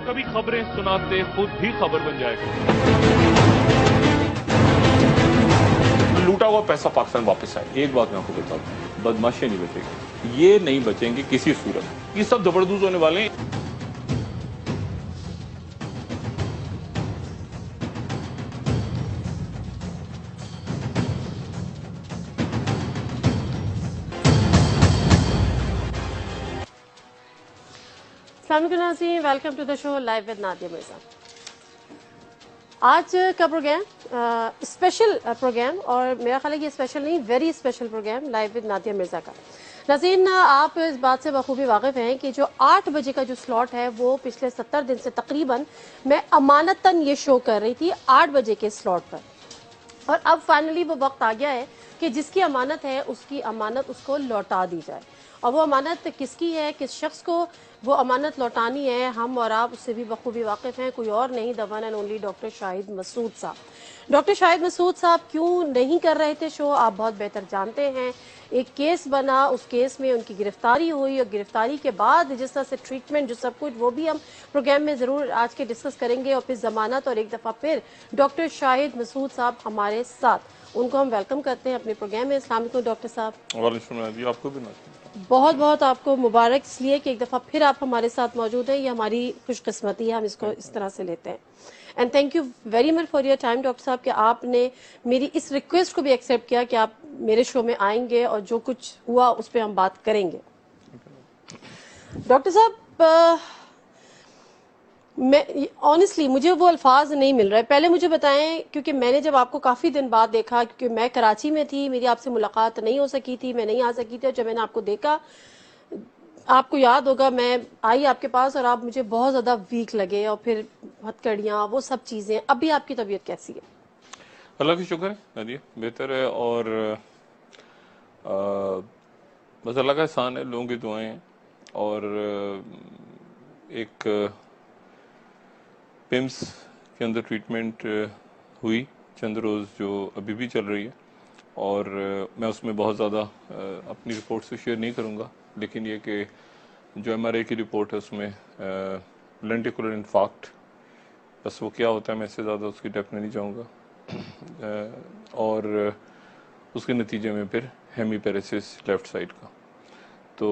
कभी खबरें सुनाते खुद भी खबर बन जाएगा। लूटा हुआ पैसा पाकिस्तान वापस आए। एक बात मैं आपको बता दूं, बदमाशी नहीं बचेगी, ये नहीं बचेंगे किसी सूरत। ये सब जबरदस्त होने वाले हैं। अस्सलामुअलैकुम नाज़रीन, welcome to the show live with Nadia Mirza. आज का प्रोग्राम स्पेशल प्रोग्राम, और मेरा ख्याल है ये स्पेशल नहीं, very special programme live with Nadia Mirza का। नाज़रीन, आप इस बात से बखूबी वाकिफ़ हैं कि जो 8 बजे का जो स्लॉट है वो पिछले 70 दिन से तकरीबन मैं अमानतन ये शो कर रही थी 8 बजे के स्लॉट पर, और अब फाइनली वो वक्त आ गया है कि जिसकी अमानत है उसकी अमानत उसको लौटा दी जाए। और वो अमानत किसकी है, किस शख्स को वो अमानत लौटानी है, हम और आप उससे भी बखूबी वाकिफ़ हैं। कोई और नहीं, the one and only doctor Shahid Masood साहब। डॉक्टर शाहिद मसूद साहब क्यों नहीं कर रहे थे शो, आप बहुत बेहतर जानते हैं। एक केस बना, उस केस में उनकी गिरफ्तारी हुई, और गिरफ्तारी के बाद जिस तरह से ट्रीटमेंट, जो सब कुछ, वो भी हम प्रोग्राम में ज़रूर आज के डिस्कस करेंगे। और फिर ज़मानत, और एक दफ़ा फिर डॉक्टर शाहिद मसूद साहब हमारे साथ, उनको हम वेलकम करते हैं अपने प्रोग्राम में। अस्सलाम वालेकुम डॉक्टर साहब। वालेकुम, आपको भी बहुत बहुत आपको मुबारक इसलिए कि एक दफ़ा फिर आप हमारे साथ मौजूद हैं, ये हमारी खुशकिस्मती है, हम इसको इस तरह से लेते हैं। And thank you very much for your time doctor साहब, कि आपने मेरी इस रिक्वेस्ट को भी एक्सेप्ट किया कि आप मेरे शो में आएंगे और जो कुछ हुआ उस पर हम बात करेंगे। डॉक्टर साहब, मैं ऑनेस्टली मुझे वो अल्फाज नहीं मिल रहे। पहले मुझे बताएं, क्योंकि मैंने जब आपको काफ़ी दिन बाद देखा, क्योंकि मैं कराची में थी, मेरी आपसे मुलाकात नहीं हो सकी थी, मैं नहीं आ सकी थी, और जब मैंने आपको देखा, आपको याद होगा मैं आई आपके पास और आप मुझे बहुत ज़्यादा वीक लगे, और फिर हथकड़ियाँ, वो सब चीज़ें। अभी आपकी तबीयत कैसी है? अल्लाह की शुक्र है नादिया, बेहतर है। और बस अल्लाह का एहसान है, लोगों की दुआएं हैं। और एक पिम्स के अंदर ट्रीटमेंट हुई चंद रोज़, जो अभी भी चल रही है। और मैं उसमें बहुत ज़्यादा अपनी रिपोर्ट से शेयर नहीं करूँगा, लेकिन ये कि जो MRI की रिपोर्ट है उसमें लेंटिकुलर इन्फार्क्ट, बस वो क्या होता है मैं इससे ज़्यादा उसकी डेप्थ में नहीं जाऊँगा। और उसके नतीजे में फिर हेमीपेरेसिस लेफ़्ट साइड का। तो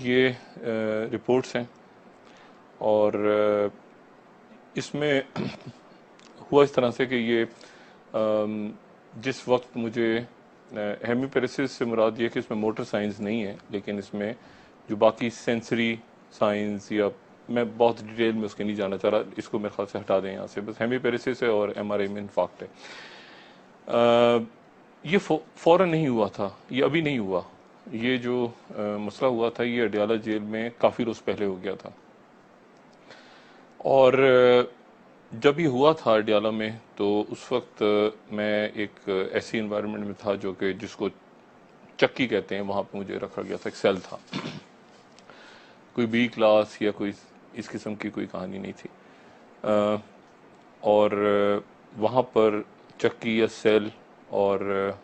ये रिपोर्ट्स हैं, और इसमें हुआ इस तरह से कि ये जिस वक्त मुझे हेमीपेरेसिस से मुराद ये कि इसमें मोटर साइंस नहीं है, लेकिन इसमें जो बाकी सेंसरी साइंस, या मैं बहुत डिटेल में उसके नहीं जाना चाह रहा, इसको मेरे ख्याल से हटा दें यहाँ से। बस हेमीपेरेसिस है और MRI में इन्फाक्ट है। ये फ़ौरन नहीं हुआ था, ये अभी नहीं हुआ। ये जो मसला हुआ था ये अडियाला जेल में काफ़ी रोज़ पहले हो गया था। और जब ये हुआ था अडियाला में, तो उस वक्त मैं एक ऐसी इन्वायरमेंट में था जो कि जिसको चक्की कहते हैं, वहाँ पे मुझे रखा गया था। एक सेल था, कोई B क्लास या कोई इस किस्म की कोई कहानी नहीं थी। और वहाँ पर चक्की या सेल, और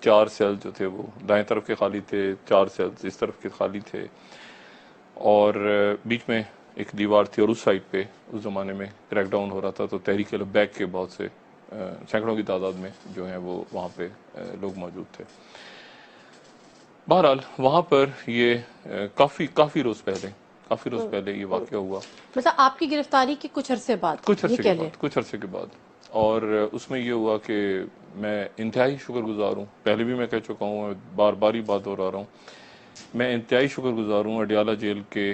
4 सेल जो थे वो दाएं तरफ के खाली थे, 4 सेल्स इस तरफ के खाली थे, और बीच में एक दीवार थी, और उस साइड पे उस ज़माने में क्रैकडाउन हो रहा था। तो तहरीक लब्बैक के बहुत से सैकड़ों की तादाद में जो हैं वो वहाँ पे लोग मौजूद थे। बहरहाल वहाँ पर ये काफ़ी रोज़ पहले ये वाक़या हुआ। मतलब आपकी गिरफ्तारी के कुछ अरसे बाद? कुछ अरसे के बाद। और उसमें ये हुआ कि मैं इंतहाई शुक्रगुजार हूँ, पहले भी मैं कह चुका हूँ, बार बार ही बात हो रहा हूँ, मैं इंतहाई शुक्रगुजार हूँ अडियाला जेल की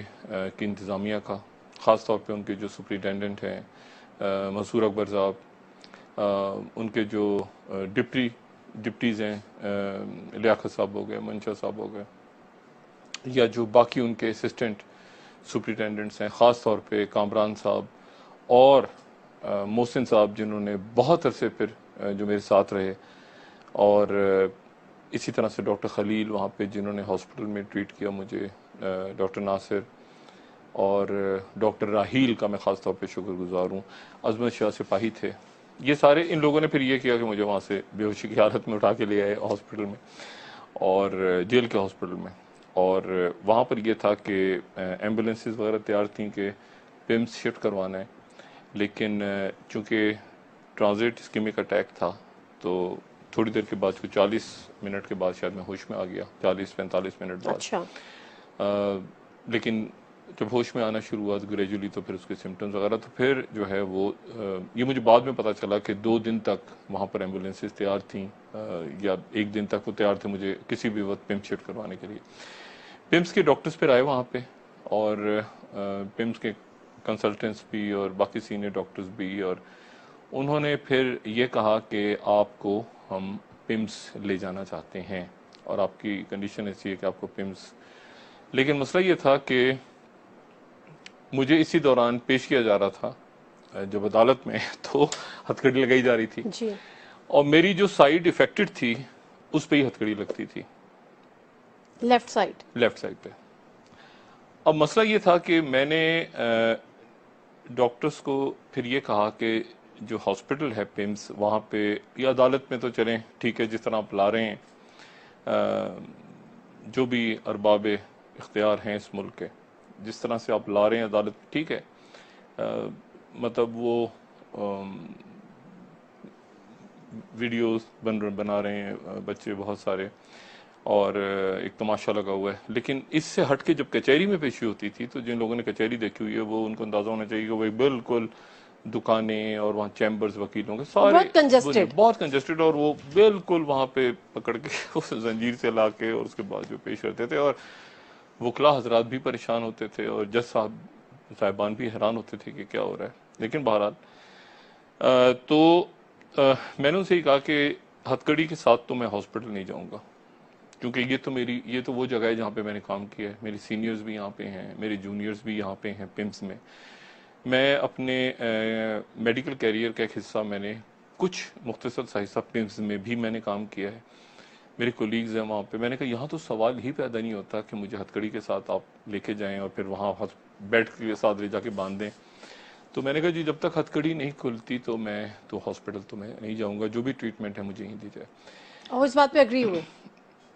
इंतज़ामिया का, ख़ास तौर पे उनके जो सुपरिटेंडेंट हैं मंसूर अकबर साहब, उनके जो डिप्टीज़ हैं, लियाकत साहब हो गए, मंशा साहब हो गए, या जो बाकी उनके असिस्टेंट सुपरिटेंडेंट्स हैं, ख़ास तौर पे कामरान साहब और मोहसिन साहब, जिन्होंने बहुत अरसे फिर जो मेरे साथ रहे। और इसी तरह से डॉक्टर खलील वहाँ पे, जिन्होंने हॉस्पिटल में ट्रीट किया मुझे, डॉक्टर नासिर और डॉक्टर राहील का मैं ख़ास तौर पे शुक्रगुजार हूँ। अज़मत शाह सिपाही थे। ये सारे इन लोगों ने फिर ये किया कि मुझे वहाँ से बेहोशी की हालत में उठा के ले आए हॉस्पिटल में, और जेल के हॉस्पिटल में। اور وہاں پر یہ تھا کہ ایمبولینسز وغیرہ تیار تھیں کہ پمس شفٹ کروانا ہے، لیکن چونکہ ٹرانزٹ اسکیمک اٹیک تھا تو تھوڑی دیر کے بعد 40 منٹ کے بعد شاید میں ہوش میں آ گیا، 40-45 منٹ بعد. اچھا لیکن جب ہوش میں آنا شروع ہوا تو گریجولی تو پھر اس کے سمٹمز وغیرہ تو پھر جو ہے وہ یہ مجھے بعد میں پتا چلا کہ 2 دن تک وہاں پر ایمبولینسز تیار تھیں، یا 1 دن تک وہ تیار تھے مجھے کسی بھی وقت پمس شفٹ کروانے کے لیے. پمس کے ڈاکٹرز پھر آئے وہاں پہ، اور پمس کے کنسلٹنٹس بھی اور باقی سینئر ڈاکٹرز بھی، اور انہوں نے پھر یہ کہا کہ آپ کو ہم پمس لے جانا چاہتے ہیں اور آپ کی کنڈیشن ایسی ہے کہ آپ کو پمس. لیکن مسئلہ یہ تھا کہ مجھے اسی دوران پیش کیا جا رہا تھا جب عدالت میں تو ہتھکڑی لگائی جا رہی تھی، جی اور میری جو سائڈ افیکٹڈ تھی اس پہ ہی ہتھکڑی لگتی تھی، لیفٹ سائڈ پہ. اب مسئلہ یہ تھا کہ میں نے ڈاکٹرز کو پھر یہ کہا کہ جو ہاسپٹل ہے پمس وہاں پہ یا عدالت میں تو چلیں ٹھیک ہے جس طرح آپ لا رہے ہیں، جو بھی ارباب اختیار ہیں اس ملک کے، جس طرح سے آپ لا رہے ہیں عدالت ٹھیک ہے. مطلب وہ ویڈیوز بنا رہے ہیں بچے بہت سارے، اور ایک تماشا لگا ہوا ہے. لیکن اس سے ہٹ کے جب کچہری میں پیشی ہوتی تھی تو جن لوگوں نے کچہری دیکھی ہوئی ہے وہ ان کو اندازہ ہونا چاہیے کہ وہ بالکل دکانیں اور وہاں چیمبرز وکیلوں کے سارے بہت کنجسٹڈ، اور وہ بالکل وہاں پہ پکڑ کے اس زنجیر سے لا کے اور اس کے بعد جو پیش کرتے تھے، اور وکلا حضرات بھی پریشان ہوتے تھے اور جج صاحبان بھی حیران ہوتے تھے کہ کیا ہو رہا ہے. لیکن بہرحال تو میں نے ان سے ہی کہا کہ ہتھکڑی کے ساتھ تو میں ہاسپٹل نہیں جاؤں گا، کیونکہ یہ تو وہ جگہ ہے جہاں پہ میں نے کام کیا ہے، میری سینئرز بھی یہاں پہ ہیں، میرے جونیئرز بھی یہاں پہ ہیں پمس میں. میں اپنے میڈیکل کیریئر کا ایک حصہ میں نے کچھ مختصر سا حصہ پمس میں بھی میں نے کام کیا ہے، میرے کولیگز ہیں وہاں پہ. میں نے کہا یہاں تو سوال ہی پیدا نہیں ہوتا کہ مجھے ہتھکڑی کے ساتھ آپ لے کے جائیں اور پھر وہاں بیڈ کے ساتھ لے جا کے باندھ دیں. تو میں نے کہا جی جب تک ہتھکڑی نہیں کھلتی تو میں تو ہاسپٹل تو میں نہیں جاؤں گا، جو بھی ٹریٹمنٹ ہے مجھے ہی دی جائے. اور اس بات پہ اگری ہوئے؟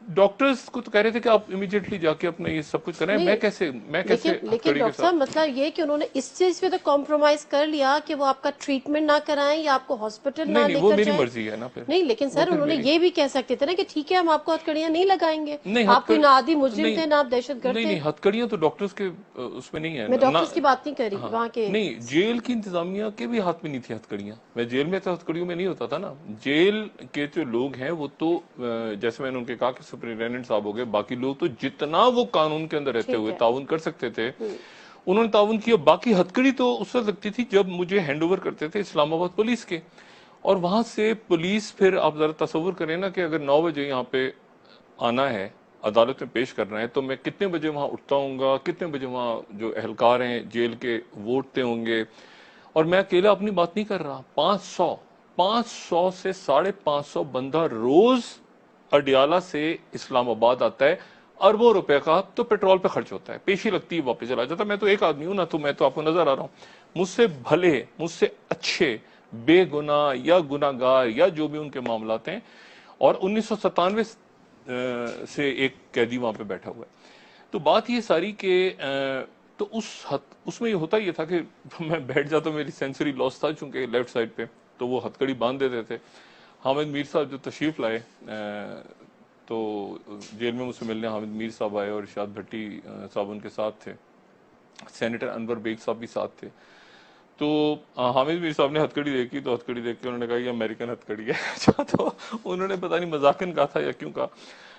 ڈاکٹرز کو تو کہہ رہے تھے کہ آپ امیڈیٹلی جا کے اپنا یہ سب کچھ کریں. میں کیسے لیکن ڈاکٹر صاحب مسئلہ یہ کہ انہوں نے اس چیز پہ تو کمپرومائز کر لیا کہ وہ آپ کا ٹریٹمنٹ نہ کرائیں یا آپ کو ہاسپٹل نہ لے وہ کر میری جائیں. مرضی ہے نا پھر. نہیں لیکن سر انہوں نے یہ بھی کہہ سکتے تھے نا کہ ٹھیک ہے ہم آپ کو ہتھکڑیاں نہیں لگائیں گے، آپ کوئی نہ عادی مجرم تھے نہ آپ دہشت گرد تھے. نہیں ہتھکڑیاں تو ڈاکٹرز کے اس میں نہیں ہے. میں ڈاکٹرز کی بات نہیں کر رہی وہاں کے. نہیں جیل کی انتظامیہ کے بھی ہاتھ میں نہیں تھی ہتھکڑیاں. میں جیل میں تو ہتھکڑیوں میں نہیں ہوتا تھا نا. جیل کے جو لوگ ہیں وہ تو جیسے میں نے ان کے کہا کہ سپرنٹینڈنٹ صاحب ہو گئے، باقی لوگ تو جتنا وہ قانون کے اندر رہتے ہوئے تعاون کر سکتے تھے انہوں نے تعاون کیا. باقی ہتھکڑی تو اس وقت لگتی تھی جب مجھے ہینڈ اوور کرتے تھے اسلام آباد پولیس کے، اور وہاں سے پولیس پھر آپ ذرا تصور کریں نا کہ اگر 9 بجے یہاں پہ آنا ہے عدالت میں پیش کرنا ہے تو میں کتنے بجے وہاں اٹھتا ہوں گا، کتنے بجے وہاں جو اہلکار ہیں جیل کے وہ اٹھتے ہوں گے. اور میں اکیلا اپنی بات نہیں کر رہا، 500 سے 550 بندہ روز اڈیالہ سے اسلام آباد آتا ہے. اربوں روپے کا تو پیٹرول پہ خرچ ہوتا ہے، پیشی لگتی ہے واپس چلا جاتا ہے. میں تو ایک آدمی ہوں نا، تو میں تو آپ کو نظر آ رہا ہوں. مجھ سے بھلے، مجھ سے اچھے، بے گناہ یا گناہ گار یا جو بھی ان کے معاملات ہیں، اور 1997 سے ایک قیدی وہاں پہ بیٹھا ہوا ہے. تو بات یہ ساری کہ تو اس میں یہ ہوتا یہ تھا کہ میں بیٹھ جاتا، میری سینسری لاس تھا چونکہ لیفٹ سائڈ پہ، تو وہ ہتھکڑی باندھ دیتے تھے. حامد میر صاحب جو تشریف لائے تو جیل میں مجھ سے ملنے حامد میر صاحب آئے اور ارشاد بھٹی صاحب ان کے ساتھ تھے، سینیٹر انور بیگ صاحب بھی ساتھ تھے. تو حامد میر صاحب نے ہتھکڑی دیکھی تو ہتھکڑی دیکھ کے انہوں نے کہا یہ امریکن ہتھکڑی ہے. تو انہوں نے پتہ نہیں مذاقن کہا تھا یا کیوں کہا،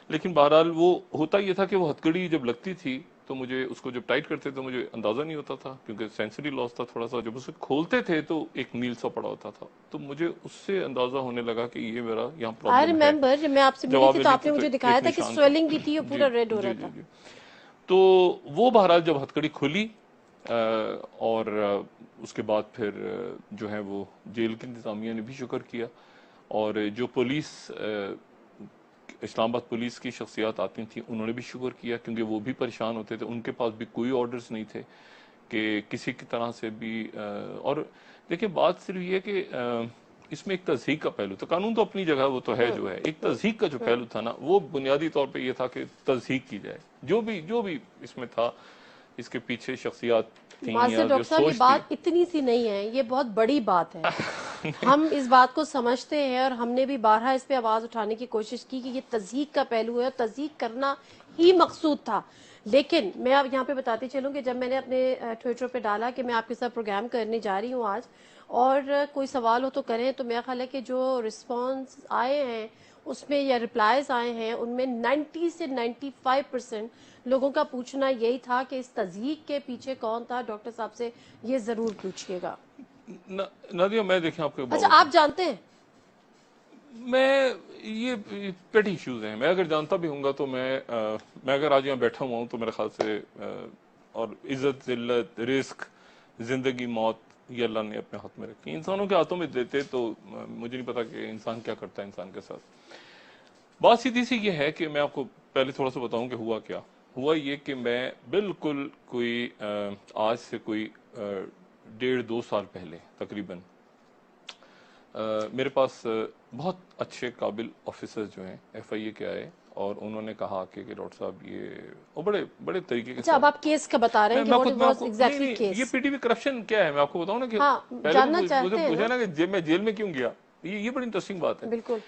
لیکن بہرحال وہ ہوتا یہ تھا کہ وہ ہتھکڑی جب لگتی تھی تو مجھے اس کو جب ٹائٹ کرتے تو مجھے اندازہ نہیں ہوتا تھا کیونکہ سینسری لاس تھا تھوڑا سا. جب اسے کھولتے تھے تو ایک نیل سا پڑا ہوتا تھا، تو مجھے اس سے اندازہ ہونے لگا کہ یہ میرا یہاں پرابلم ہے. آئی ریممبر جب میں آپ سے ملی تھی تو آپ نے مجھے دکھایا تھا کہ سویلنگ بھی تھی اور پورا ریڈ ہو رہا تھا. تو وہ بہرحال جب ہتھکڑی کھلی اور اس کے بعد پھر جو ہے وہ جیل کی انتظامیہ نے بھی شکر کیا، اور جو پولیس اسلام آباد پولیس کی شخصیات آتی تھیں انہوں نے بھی شکر کیا، کیونکہ وہ بھی پریشان ہوتے تھے. ان کے پاس بھی کوئی آرڈرز نہیں تھے کہ کسی کی طرح سے بھی. اور دیکھیں بات صرف یہ کہ इसमें एक तज़हीक का पहलू था। कानून तो अपनी जगह वो तो है जो है, एक तज़हीक का जो पहलू था ना, वो बुनियादी तौर पे ये था कि तज़हीक की जाए। जो भी इसमें था, इसके पीछे शख्सियात थी माजिद या जो डॉक्टर साहब, ये सोच बात इतनी सी नहीं है, ये बहुत बड़ी बात है। हम इस बात को समझते हैं और हमने भी बारहा इस पे आवाज उठाने की कोशिश की कि ये तज़हीक का पहलू है और तज़हीक करना ही मकसूद था। लेकिन मैं अब यहाँ पे बताती चलूँ कि जब मैंने अपने ट्विटर पे डाला कि मैं आपके साथ प्रोग्राम करने जा रही हूँ आज, और कोई सवाल हो तो करें, तो मेरा ख्याल है कि जो रिस्पॉन्स आए हैं उसमें या रिप्लाईज आए हैं उनमें 90 से 95% लोगों का पूछना यही था कि इस तज़हीक के पीछे कौन था। डॉक्टर साहब से ये जरूर पूछिएगा। नादिया, मैं देखें आपको अच्छा, आप जानते हैं? मैं ये पेटी इश्यूज हैं। मैं अगर जानता भी हूँगा तो मैं अगर आज यहाँ बैठा हुआ हूँ तो मेरे ख्याल से और इज्जत, जिल्लत, रिस्क, जिंदगी, मौत, ये अल्लाह ने अपने हाथ में रखी। इंसानों के हाथों में देते तो मुझे नहीं पता कि इंसान क्या करता है इंसान के साथ। बात सीधी सी ये है कि मैं आपको पहले थोड़ा सा बताऊं कि हुआ क्या। हुआ ये कि मैं बिल्कुल कोई आज से कोई 1.5-2 साल पहले तकरीबन मेरे पास बहुत अच्छे काबिल ऑफिसर्स जो हैं FIA के आए और उन्होंने कहा कि डॉक्टर साहब ये वो बड़े बड़े तरीके के अच्छा, अब आप केस का बता रहे हैं कि व्हाट वाज नहीं एग्जैक्टली नहीं, केस? ये PTV करप्शन क्या है मैं आपको बताऊं ना कि हाँ, पहले जानना तो चाहते मुझे हैं पूछा ना? ना कि मैं जेल में क्यों गया। ये बड़ी इंटरेस्टिंग बात है। बिल्कुल।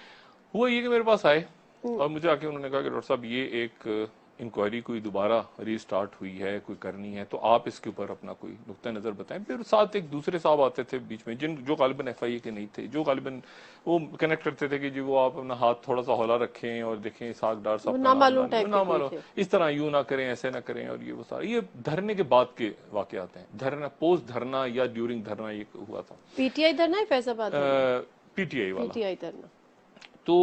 हुआ ये कि मेरे पास आए और मुझे आके उन्होंने कहा कि डॉक्टर साहब ये एक इंक्वायरी कोई दोबारा रीस्टार्ट हुई है, कोई करनी है, तो आप इसके ऊपर अपना कोई नुक्ता नज़र बताएं। फिर साथ एक दूसरे साहब आते थे बीच में जो गालिबन FIA के नहीं थे, जो गालिबन वो कनेक्ट करते थे कि जी वो आप अपना हाथ थोड़ा सा हौला रखें और देखें साग डार साहब का नाम नामालूम टाइप ना के मारो, कोई थे। इस तरह यूं ना करें, ऐसे ना करें, और ये वो सारा ये धरने के बाद के वाकयात हैं। धरना, पोस्ट धरना या ड्यूरिंग धरना ये हुआ था। पीटीआई धरना है फैसलाबाद में? PTI वाला। पीटीआई धरना। तो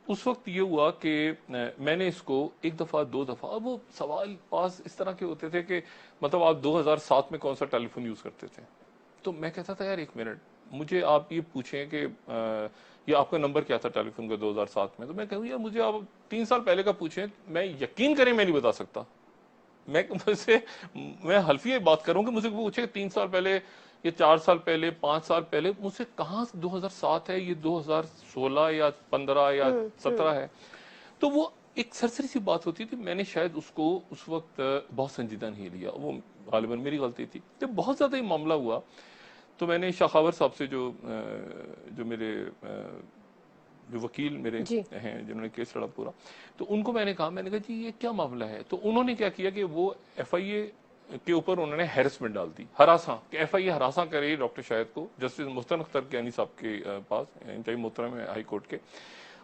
उस वक्त ये हुआ कि मैंने इसको एक दफ़ा 2 दफ़ा, अब वो सवाल पास इस तरह के होते थे कि मतलब आप 2007 में कौन सा टेलीफोन यूज़ करते थे, तो मैं कहता था यार 1 मिनट, मुझे आप ये पूछें कि ये आपका नंबर क्या था टेलीफोन का 2007 में, तो मैं कहूँ यार मुझे आप 3 साल पहले का पूछें, मैं यकीन करें मैं नहीं बता सकता। मैं हल्फी बात करूँ कि मुझे पूछे 3 साल पहले, ये 4 साल पहले, 5 साल पहले, मुझसे कहाँ 2007 है, ये 2016 या 15 या 17 है। तो वो एक सरसरी सी बात होती थी। मैंने शायद उसको उस वक्त बहुत संजीदा नहीं लिया, वो गालिबन मेरी गलती थी। जब बहुत ज्यादा ये मामला हुआ तो मैंने शाखावर साहब से जो मेरे जो वकील मेरे जी। हैं जिन्होंने केस लड़ा पूरा, तो उनको मैंने कहा जी ये क्या मामला है। तो उन्होंने क्या किया कि वो FIA के ऊपर उन्होंने हैरेसमेंट डाल दी, हरासा, कि FIA हरासा करे डॉक्टर शाहिद को। जस्टिस मुस्तन अख्तर कियानी साहब के पास, इंतहाई मोहतरम है हाई कोर्ट के,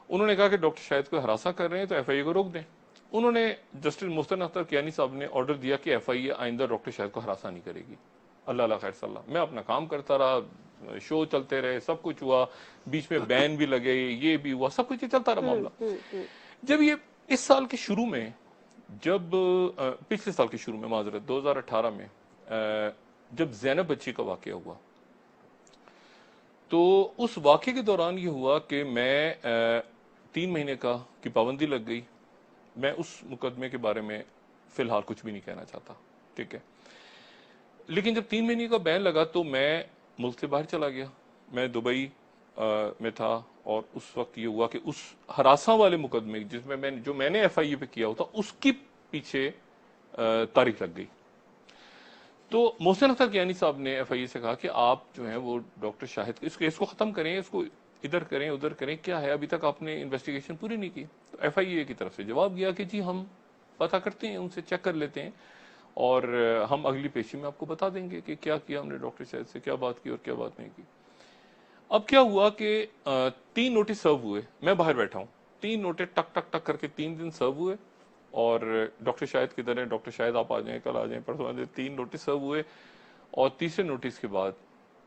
उन्होंने कहा कि डॉक्टर शाहिद को हरासा कर रहे हैं तो FIA को रोक दें। उन्होंने जस्टिस मुस्तन अख्तर कियानी साहब ने ऑर्डर दिया कि FIA आइंदा डॉक्टर शाहिद को हरासा नहीं करेगी। अल्लाह खैर सल्ला। मैं अपना काम करता रहा, शो चलते रहे, सब कुछ हुआ, बीच में बैन भी लगे, ये भी हुआ, सब कुछ चलता रहा मामला। जब ये इस साल के शुरू में, जब पिछले साल के शुरू में, माजरत 2018 में जब ज़ैनब बच्ची का वाकया हुआ, तो उस वाकये के दौरान ये हुआ कि मैं 3 महीने की पाबंदी लग गई। मैं उस मुकदमे के बारे में फिलहाल कुछ भी नहीं कहना चाहता, ठीक है। लेकिन जब 3 महीने का बैन लगा तो मैं मुल्क से बाहर चला गया। मैं दुबई में था और उस वक्त ये हुआ कि उस हरासा वाले मुकदमे जिसमें मैंने FIA पे किया होता, उसकी पीछे तारीख लग गई। तो मोहसिन अख्तर कियानी साहब ने FIA से कहा कि आप जो है वो डॉक्टर शाहिद इस केस को ख़त्म करें, इसको इधर करें उधर करें, क्या है अभी तक आपने इन्वेस्टिगेशन पूरी नहीं की। तो FIA की तरफ से जवाब गया कि जी हम पता करते हैं, उनसे चेक कर लेते हैं और हम अगली पेशी में आपको बता देंगे कि क्या किया हमने डॉक्टर शाहिद से, क्या बात की और क्या बात नहीं की। अब क्या हुआ कि 3 नोटिस सर्व हुए, मैं बाहर बैठा हूँ, 3 नोटिस टक टक टक करके 3 दिन सर्व हुए और डॉक्टर शाहिद किधर है, डॉक्टर शाहिद आप आ जाएं, कल आ जाएं, परसों आ जाएं। 3 नोटिस सर्व हुए और तीसरे नोटिस के बाद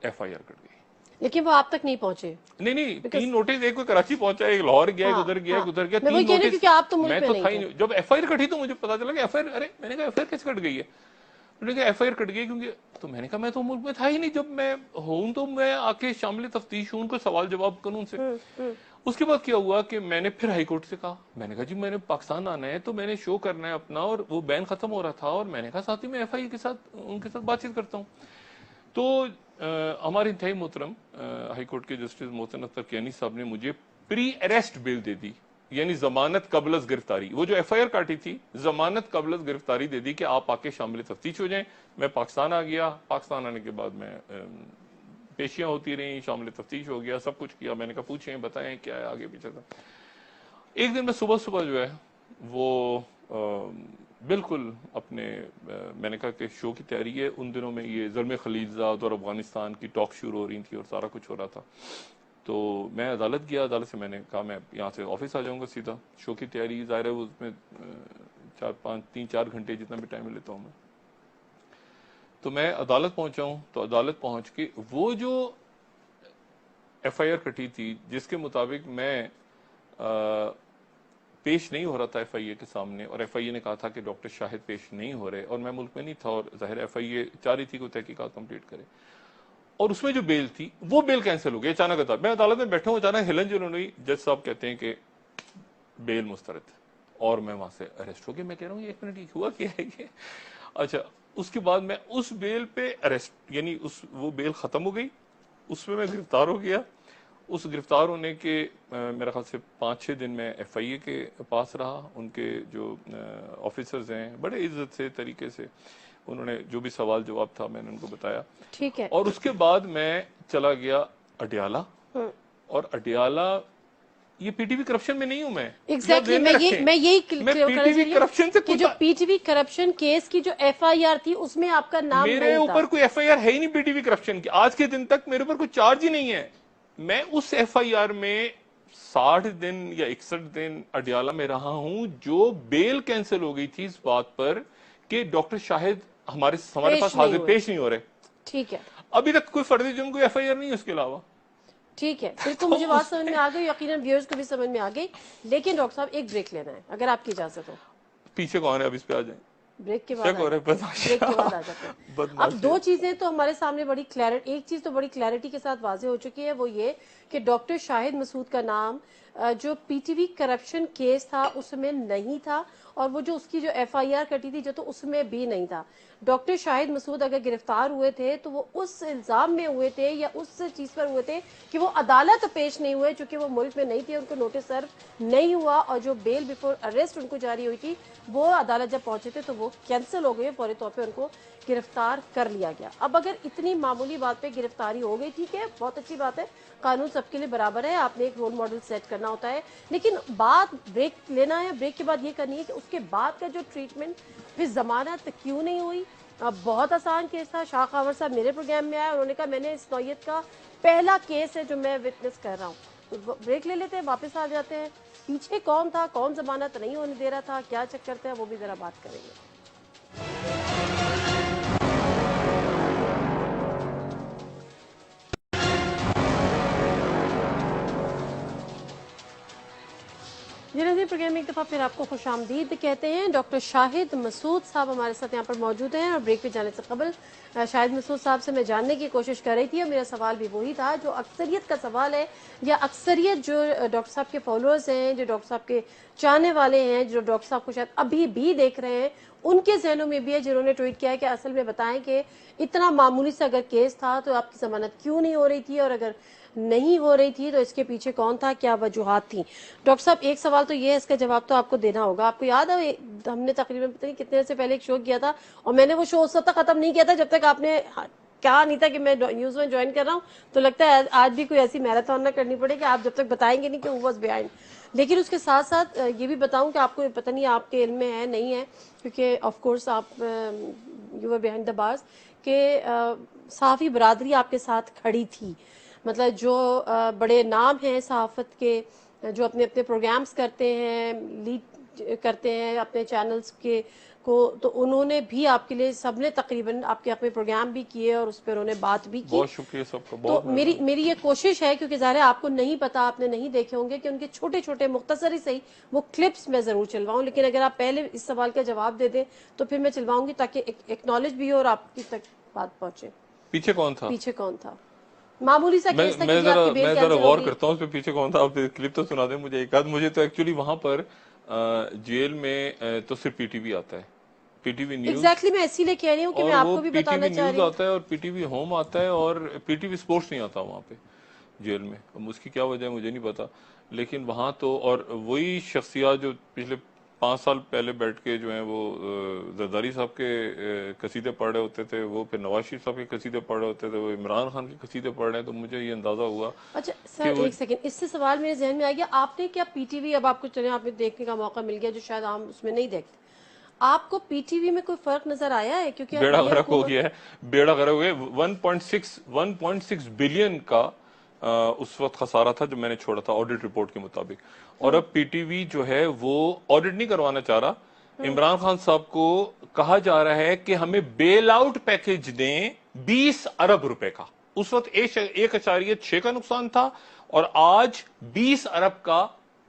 FIR कट गई। लेकिन वो आप तक नहीं पहुंचे? नहीं 3 नोटिस, एक कोई कराची पहुंचा, एक लाहौर गया, एक उधर गया, एक उधर गया, 3 नोटिस। क्योंकि आप तो मुल्क मैं पे तो नहीं था ही थे। नहीं। जब FIR कटी तो मुझे पता चला कि FIR, अरे मैंने कहा FIR कैसे कट गई है। उन्होंने कहा FIR कट गई क्योंकि, तो मैंने कहा मैं तो मुल्क में था ही नहीं, जब मैं हूं तो मैं आके शामिल तफ्तीश हूं, उनको सवाल जवाब करूं उनसे। उसके बाद क्या हुआ कि मैंने फिर हाई कोर्ट से कहा, मैंने कहा जी मैंने पाकिस्तान आना है तो मैंने शो करना है अपना, और वो बैन खत्म हो रहा था और मैंने कहा साथ ही मैं FIA के साथ उनके साथ बातचीत करता हूँ। तो हमारे इंतहाई मोहतरम हाई कोर्ट के जस्टिस मोहसिन अख्तर कियानी साहब ने मुझे प्री अरेस्ट बेल दे दी, यानी जमानत कबल अज गिरफ्तारी। वो जो एफआईआर काटी थी, जमानत कबल अज गिरफ्तारी दे दी कि आप आके शामिल तफ्तीश हो जाएं। मैं पाकिस्तान आ गया, पाकिस्तान आने के बाद मैं पेशियां होती रही, शामिल तफ्तीश हो गया, सब कुछ किया। मैंने कहा पूछें, बताएं क्या है आगे पीछे का। एक दिन मैं सुबह सुबह जो है वो बिल्कुल अपने मैंने कहा कि शो की तैयारी है। उन दिनों में ये ज़ुल्म खलीलज़ाद और अफगानिस्तान की टॉक शुरू हो रही थी और सारा कुछ हो रहा था। तो मैं अदालत गया, अदालत से मैंने कहा मैं यहाँ से ऑफिस आ जाऊँगा सीधा। शो की तैयारी ज़ाहिर है उसमें 3-4 घंटे जितना भी टाइम लेता हूँ मैं। तो मैं अदालत पहुंचा हूँ, तो अदालत पहुंच के वो जो एफआईआर कटी थी जिसके मुताबिक मैं पेश नहीं हो रहा था एफआईए के सामने, और एफआईए ने कहा था कि डॉक्टर शाहिद पेश नहीं हो रहे, और मैं मुल्क में नहीं था, और जाहिर एफआईए चाह रही थी कि तहकीकात कंप्लीट करे, और उसमें जो बेल थी वो बेल कैंसिल हो गई अचानक। मैं अदालत में बैठा हूँ, अचानक हिलन जुलन हुई, जज साहब कहते हैं कि बेल मुस्तरद, और मैं वहां से अरेस्ट हो गया। मैं कह रहा हूँ 1 मिनट हुआ क्या है ये। अच्छा, उसके बाद मैं उस बेल पे अरेस्ट, यानी वो बेल खत्म हो गई, उसमें मैं गिरफ्तार हो गया। उस गिरफ्तार होने के मेरे ख्याल से 5-6 दिन में एफआईए के पास रहा। उनके जो ऑफिसर्स हैं बड़े इज्जत से तरीके से उन्होंने जो भी सवाल जवाब था मैंने उनको बताया, ठीक है। और उसके बाद मैं चला गया अडियाला, और अडियाला ये पीटीवी करप्शन में नहीं हूं मैं। एग्जैक्टली, मैं यही पीटीवी करप्शन से कि जो पीटीवी करप्शन केस की जो एफआईआर थी उसमें आपका नाम मेरे ऊपर कोई एफआईआर है ही नहीं पीटीवी करप्शन की। आज के दिन तक मेरे ऊपर कोई चार्ज ही नहीं है। मैं उस एफआईआर में 60 दिन या 61 दिन अडियाला में रहा हूं, जो बेल कैंसिल हो गई थी इस बात पर कि डॉक्टर शाहिद हमारे पास हाजिर पेश नहीं हो रहे। ठीक है, अभी तक कोई फर्जी जुर्म कोई एफआईआर नहीं है उसके अलावा। ठीक है, बिल्कुल मुझे बात समझ में आ गई, यकीनन व्यूअर्स को भी समझ में आ गई। लेकिन डॉक्टर साहब एक ब्रेक लेना है, अगर आपकी इजाजत हो। पीछे कौन है, अब इस पे आ जाए। ब्रेक के बाद आ जाते हैं। अब 2 चीजें तो हमारे सामने बड़ी क्लैरिटी, एक चीज तो बड़ी क्लैरिटी के साथ वाजे हो चुकी है, वो ये कि डॉक्टर शाहिद मसूद का नाम जो पीटीवी करप्शन केस था उसमें नहीं था, और वो जो उसकी जो एफआईआर कटी थी जो तो उसमें भी नहीं था। डॉक्टर शाहिद मसूद अगर गिरफ्तार हुए थे तो वो उस इल्जाम में हुए थे या उस चीज पर हुए थे कि वो अदालत पेश नहीं हुए, चूंकि वो मुल्क में नहीं थे, उनको नोटिस सर्व नहीं हुआ, और जो बेल बिफोर अरेस्ट उनको जारी हुई थी वो अदालत जब पहुंचे थे तो वो कैंसिल हो गई, फौरी तौर पर उनको गिरफ्तार कर लिया गया। अब अगर इतनी मामूली बात पे गिरफ्तारी हो गई, ठीक है, बहुत अच्छी बात है, कानून सबके लिए बराबर है, आपने एक रोल मॉडल सेट करना होता है, लेकिन बात ब्रेक लेना है, ब्रेक के बाद ये करनी है कि उसके बाद का जो ट्रीटमेंट, फिर जमानत क्यों नहीं हुई। बहुत आसान केस था। शाह खावर साहब मेरे प्रोग्राम में आए, उन्होंने कहा मैंने इस नौयत का पहला केस है जो मैं विटनेस कर रहा हूँ। तो ब्रेक ले लेते हैं, वापस आ जाते हैं, पीछे कौन था, कौन जमानत नहीं होने दे रहा था, क्या चक्कर था, वो भी जरा बात करेंगे। जी प्रोग्राम में एक दफ़ा फिर आपको खुशामदीद कहते हैं। डॉक्टर शाहिद मसूद साहब हमारे साथ यहाँ पर मौजूद हैं, और ब्रेक पे जाने से कबल शाहिद मसूद साहब से मैं जानने की कोशिश कर रही थी, और मेरा सवाल भी वही था जो अक्सरियत का सवाल है, या अक्सरियत जो डॉक्टर साहब के फॉलोअर्स हैं, जो डॉक्टर साहब के चाहने वाले हैं, जो डॉक्टर साहब को शायद अभी भी देख रहे हैं, उनके जहनों में भी है, जिन्होंने ट्वीट किया है कि असल में बताएं कि इतना मामूली सा अगर केस था तो आपकी जमानत क्यों नहीं हो रही थी, और अगर नहीं हो रही थी तो इसके पीछे कौन था, क्या वजूहात थी। डॉक्टर साहब एक सवाल तो ये है, इसका जवाब तो आपको देना होगा। आपको याद है हमने तकरीबन पता नहीं कितने से पहले एक शो किया था, और मैंने वो शो उस वक्त तक खत्म नहीं किया था जब तक आपने कहा नहीं था कि मैं न्यूज में ज्वाइन कर रहा हूँ। तो लगता है आज भी कोई ऐसी मैराथन ना करनी पड़े कि आप जब तक बताएंगे नहीं कि हु वाज बिहाइंड। लेकिन उसके साथ साथ ये भी बताऊं कि आपको पता नहीं आपके इल्म में है नहीं है, क्योंकि ऑफ कोर्स आप you were behind the bars के सहाफ़ी बरादरी आपके साथ खड़ी थी, मतलब जो बड़े नाम हैं सहाफ़त के, जो अपने अपने प्रोग्राम्स करते हैं, लीड करते हैं अपने चैनल्स के को, तो उन्होंने भी आपके लिए, सबने तकरीबन आपके अपने प्रोग्राम भी किए और उस पर उन्होंने बात भी की। बहुत शुक्रिया सबका। तो मेरी ये कोशिश है, क्योंकि ज़ाहिर है आपको नहीं पता, आपने नहीं देखे होंगे, कि उनके छोटे छोटे मुख्तसरी सही वो क्लिप्स मैं ज़रूर चलवाऊँ, लेकिन अगर आप पहले इस सवाल का जवाब दे दें तो फिर मैं चलवाऊंगी, ताकि एक्नॉलेज भी हो और आपकी तक बात पहुँचे। पीछे कौन था? पीछे कौन था? मामूली सा केस था कि मैं जरा गौर करता हूँ उस पे, पीछे कौन था? आप क्लिप तो सुना दें मुझे एक आध। मुझे तो एक्चुअली वहां पर जेल में तो सिर्फ पीटीवी आता है, पीटीवी न्यूज एग्जैक्टली मैं इसीलिए कह रही हूँ कि मैं और आपको वो भी बताना पीटीवी चाह न्यूज रही हूँ। आता है और पीटीवी होम आता है और पीटीवी स्पोर्ट्स नहीं आता वहाँ पे जेल में। अब उसकी क्या वजह है मुझे नहीं पता, लेकिन वहाँ तो और वही शख्सियात जो पिछले 5 साल पहले बैठ के जो है वो जरदारी साहब के कसीदे पढ़ रहे होते थे, वो फिर नवाज शरीफ साहब के कसीदे पढ़ रहे होते थे, वो इमरान खान के कसीदे पढ़ रहे हैं, तो मुझे ये अंदाजा हुआ अच्छा कि सर वो एक सेकंड, इससे सवाल मेरे जहन में आ गया, आपने क्या पीटीवी, अब आपको चले आपने देखने का मौका मिल गया जो शायद हम उसमें नहीं देखते, आपको पीटीवी में कोई फर्क नजर आया है? क्योंकि बेड़ा ये गर्क हो हुकूमत गया है, बेड़ा गर्क हो गया। 1.6 बिलियन का उस वक्त खसारा था जब मैंने छोड़ा था ऑडिट रिपोर्ट के मुताबिक, और अब पीटीवी जो है वो ऑडिट नहीं करवाना चाह रहा। इमरान खान साहब को कहा जा रहा है कि हमें बेल आउट पैकेज दें 20 अरब रुपए का। उस वक्त 1.6 का नुकसान था और आज 20 अरब का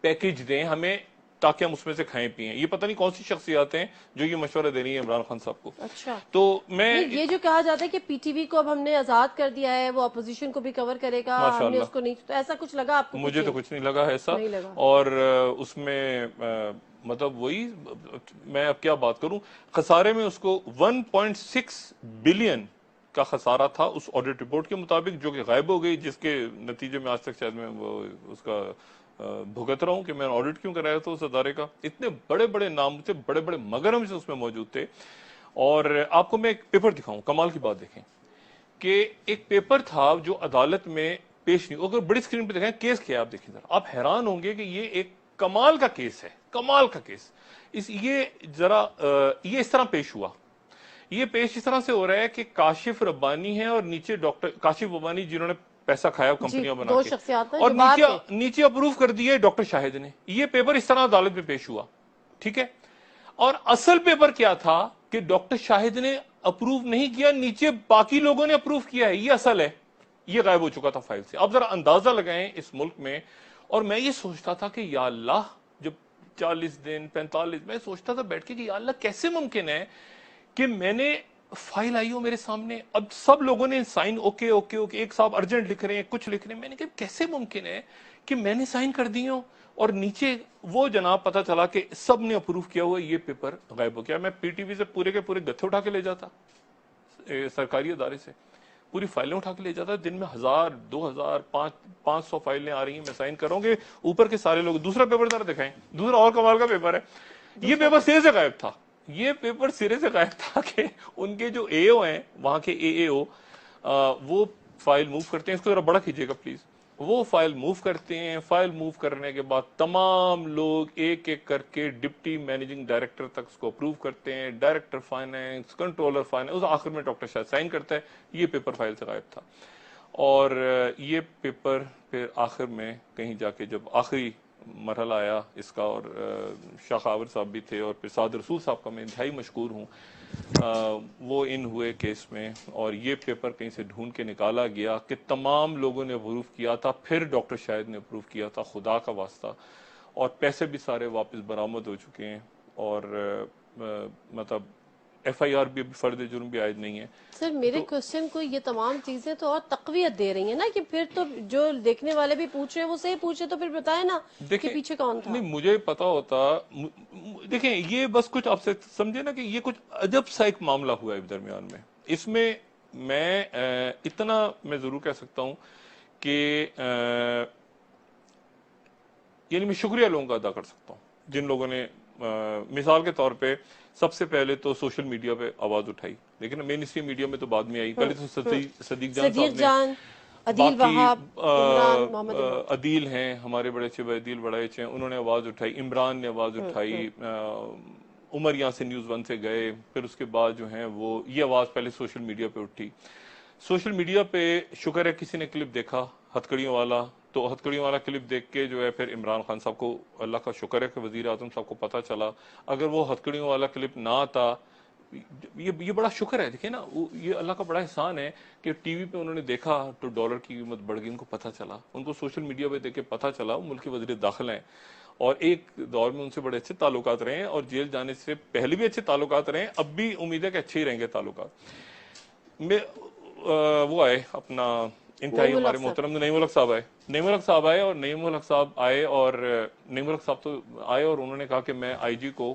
पैकेज दें हमें ताकि हम उसमें से खाएं पिएं। ये पता नहीं कौन सी शख्सियत हैं जो ये मशवरा दे रही है इमरान खान साहब को। अच्छा, तो मैं नहीं, ये जो कहा जाता है कि पीटीवी को अब हमने आजाद कर दिया है, वो अपोजिशन को भी कवर करेगा, हमने माशाल्लाह उसको नहीं, तो ऐसा कुछ लगा आपको? मुझे तो कुछ नहीं लगा है ऐसा। नहीं लगा। और उसमें मतलब वही, मैं अब क्या बात करूं, खसारे में उसको 1.6 बिलियन का खसारा था उस ऑडिट रिपोर्ट के मुताबिक, जो कि गायब हो गई, जिसके नतीजे में आज तक शायद मैं वो उसका भुगत रहा हूं कि मैंने ऑडिट क्यों कराया था उस अदारे का। इतने बड़े बड़े नाम थे, बड़े बड़े मगरमच्छ उसमें मौजूद थे। और आपको मैं एक पेपर दिखाऊं, कमाल की बात देखें कि एक पेपर था जो अदालत में पेश नहीं, अगर बड़ी स्क्रीन पे देखें केस क्या है, आप देखिए जरा, आप हैरान होंगे कि ये एक कमाल का केस है, कमाल का केस। ये इस तरह पेश हुआ, ये पेश इस तरह से हो रहा है कि काशिफ रब्बानी है और नीचे डॉक्टर काशिफ रब्बानी जिन्होंने पैसा खाया कंपनियां बना दो के, शख्सियात हैं और जो बाहर नीचे अप्रूव कर दिए डॉक्टर शाहिद ने। ये पेपर इस तरह अदालत में पेश हुआ, ठीक है। और असल पेपर क्या था कि डॉक्टर शाहिद ने अप्रूव नहीं किया, नीचे बाकी लोगों ने अप्रूव किया है, ये असल है, ये गायब हो चुका था फाइल से। अब जरा अंदाजा लगाएं इस मुल्क में। और मैं ये सोचता था कि या अल्लाह, जब 40 दिन 45, मैं सोचता था बैठ के कि या अल्लाह कैसे मुमकिन है कि मैंने फाइल आई हो मेरे सामने, अब सब लोगों ने साइन ओके ओके ओके, एक साहब अर्जेंट लिख रहे हैं, कुछ लिख रहे हैं, मैंने कहा कैसे मुमकिन है कि मैंने साइन कर दिए हो और नीचे वो जनाब पता चला कि सब ने अप्रूव किया हुआ, ये पेपर गायब हो गया। मैं पीटीवी से पूरे के पूरे गत्थे उठा के ले जाता, सरकारी अदारे से पूरी फाइलें उठा के ले जाता, दिन में 1000 2000 500 फाइलें आ रही हैं, मैं साइन करूंगे, ऊपर के सारे लोग। दूसरा पेपर जरा दिखाएं, दूसरा और कमाल का पेपर है, ये पेपर सिरे से गायब था, ये पेपर सिरे से गायब था कि उनके जो एओ हैं वहां के एएओ, वो फाइल मूव करते हैं, इसको जरा बड़ा कीजिएगा प्लीज, वो फाइल मूव करते हैं, फाइल मूव करने के बाद तमाम लोग एक एक करके डिप्टी मैनेजिंग डायरेक्टर तक उसको अप्रूव करते हैं, डायरेक्टर फाइनेंस, कंट्रोलर फाइनेंस, उस आखिर में डॉक्टर शायद साइन करता है। ये पेपर फाइल से गायब था। और ये पेपर फिर आखिर में कहीं जाके जब आखिरी मरहला आया इसका, और शाह आवर साहब भी थे और फिर साद रसूल साहब का मैं इंतहाई मशकूर हूँ, वो इन हुए केस में, और ये पेपर कहीं से ढूंढ के निकाला गया कि तमाम लोगों ने अप्रूव किया था, फिर डॉक्टर शाहिद ने अप्रूव किया था, खुदा का वास्ता। और पैसे भी सारे वापस बरामद हो चुके हैं, और मतलब एफआईआर भी फर्द जुर्म भी आयद नहीं है। सर मेरे क्वेश्चन को ये तमाम चीजें तो और तकवीयत दे रही है ना, कि फिर तो जो देखने वाले भी पूछ रहे हैं वो सही पूछे, तो फिर बताए ना कि पीछे कौन था। नहीं, मुझे पता होता, देखें ये बस कुछ आपसे समझे ना कि ये कुछ अजब सा एक मामला हुआ है दरमियान में। इसमें मैं इतना मैं जरूर कह सकता हूं कि यानी मैं शुक्रिया लोगों का अदा कर सकता हूं जिन लोगों ने मिसाल के तौर पे सबसे पहले तो सोशल मीडिया पे आवाज उठाई, लेकिन मेन स्ट्रीम मीडिया में तो बाद में आई। पहले तो सदीक जान साहब ने, अदील वहाब, इमरान, मोहम्मद अदील हैं हमारे बड़े अच्छे भाई, अदील बड़े अच्छे हैं, उन्होंने आवाज उठाई, इमरान ने आवाज उठाई, उमर यहाँ से न्यूज 1 से गए, फिर उसके बाद जो है वो ये आवाज पहले सोशल मीडिया पे उठी। सोशल मीडिया पे शुक्र है किसी ने क्लिप देखा हथकड़ियों वाला, तो हथकड़ियों वाला क्लिप देख के जो है फिर इमरान खान साहब को अल्लाह का शुक्र है कि वजीर आजम साहब को पता चला। अगर वो हथकड़ियों वाला क्लिप ना आता, ये बड़ा शुक्र है, देखिए ना, ये अल्लाह का बड़ा एहसान है कि टीवी पे उन्होंने देखा तो डॉलर की कीमत बढ़ गई, उनको पता चला, उनको सोशल मीडिया पे देख के पता चला, वो मुल्क के वजीर दाखिला हैं और एक दौर में उनसे बड़े अच्छे ताल्लुकात रहे हैं, और जेल जाने से पहले भी अच्छे ताल्लुकात रहे हैं, अब भी उम्मीद है कि अच्छे ही रहेंगे ताल्लुकात। वो आए अपना इंतहाई हमारे मोहतरम नईम उल हक साहब आए, नईम उल हक साहब आए, और नईम उल हक साहब तो आए और उन्होंने कहा कि मैं आईजी को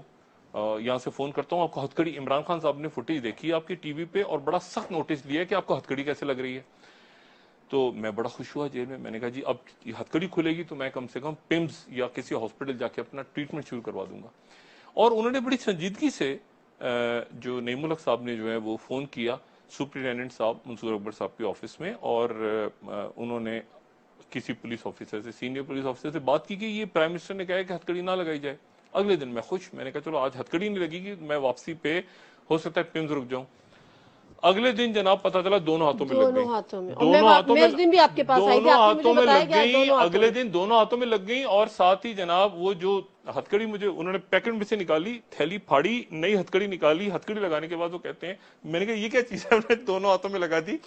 यहाँ से फोन करता हूँ, आपको हथकड़ी, इमरान खान साहब ने फुटेज देखी है आपकी टीवी पे और बड़ा सख्त नोटिस लिया है कि आपको हथकड़ी कैसे लग रही है। तो मैं बड़ा खुश हुआ जेल में, मैंने कहा जी अब हथकड़ी खुलेगी तो मैं कम से कम पिम्स या किसी हॉस्पिटल जाके अपना ट्रीटमेंट शुरू करवा दूंगा। और उन्होंने बड़ी संजीदगी से जो नईमुल हक साहब ने जो है वो फोन किया सुपरिटेंडेंट साहब मंसूर अकबर साहब के ऑफिस में, और उन्होंने किसी पुलिस ऑफिसर से, सीनियर पुलिस ऑफिसर से बात की कि ये प्राइम मिनिस्टर ने कहा है कि हथकड़ी ना लगाई जाए। अगले दिन मैं खुश, मैंने कहा चलो आज हथकड़ी नहीं लगेगी, मैं वापसी पे हो सकता है पिम्स रुक जाऊं। अगले दिन जनाब पता चला दोनों हाथों में लग गई, दोनों हाथों में। दोनों हाथों में, उस दिन भी आपके पास आई थी, दोनों आपने मुझे हाथों में बताया लग कि आज गई। दोनों हाथों अगले में। दिन दोनों हाथों में लग गई, और साथ ही जनाब वो जो हथकड़ी मुझे उन्होंने पैकेट में से निकाली, थैली फाड़ी, नई हथकड़ी निकाली, हथकड़ी लगाने के बाद वो कहते हैं, मैंने कहा ये क्या चीज है, मैंने दोनों हाथों में लगा दी।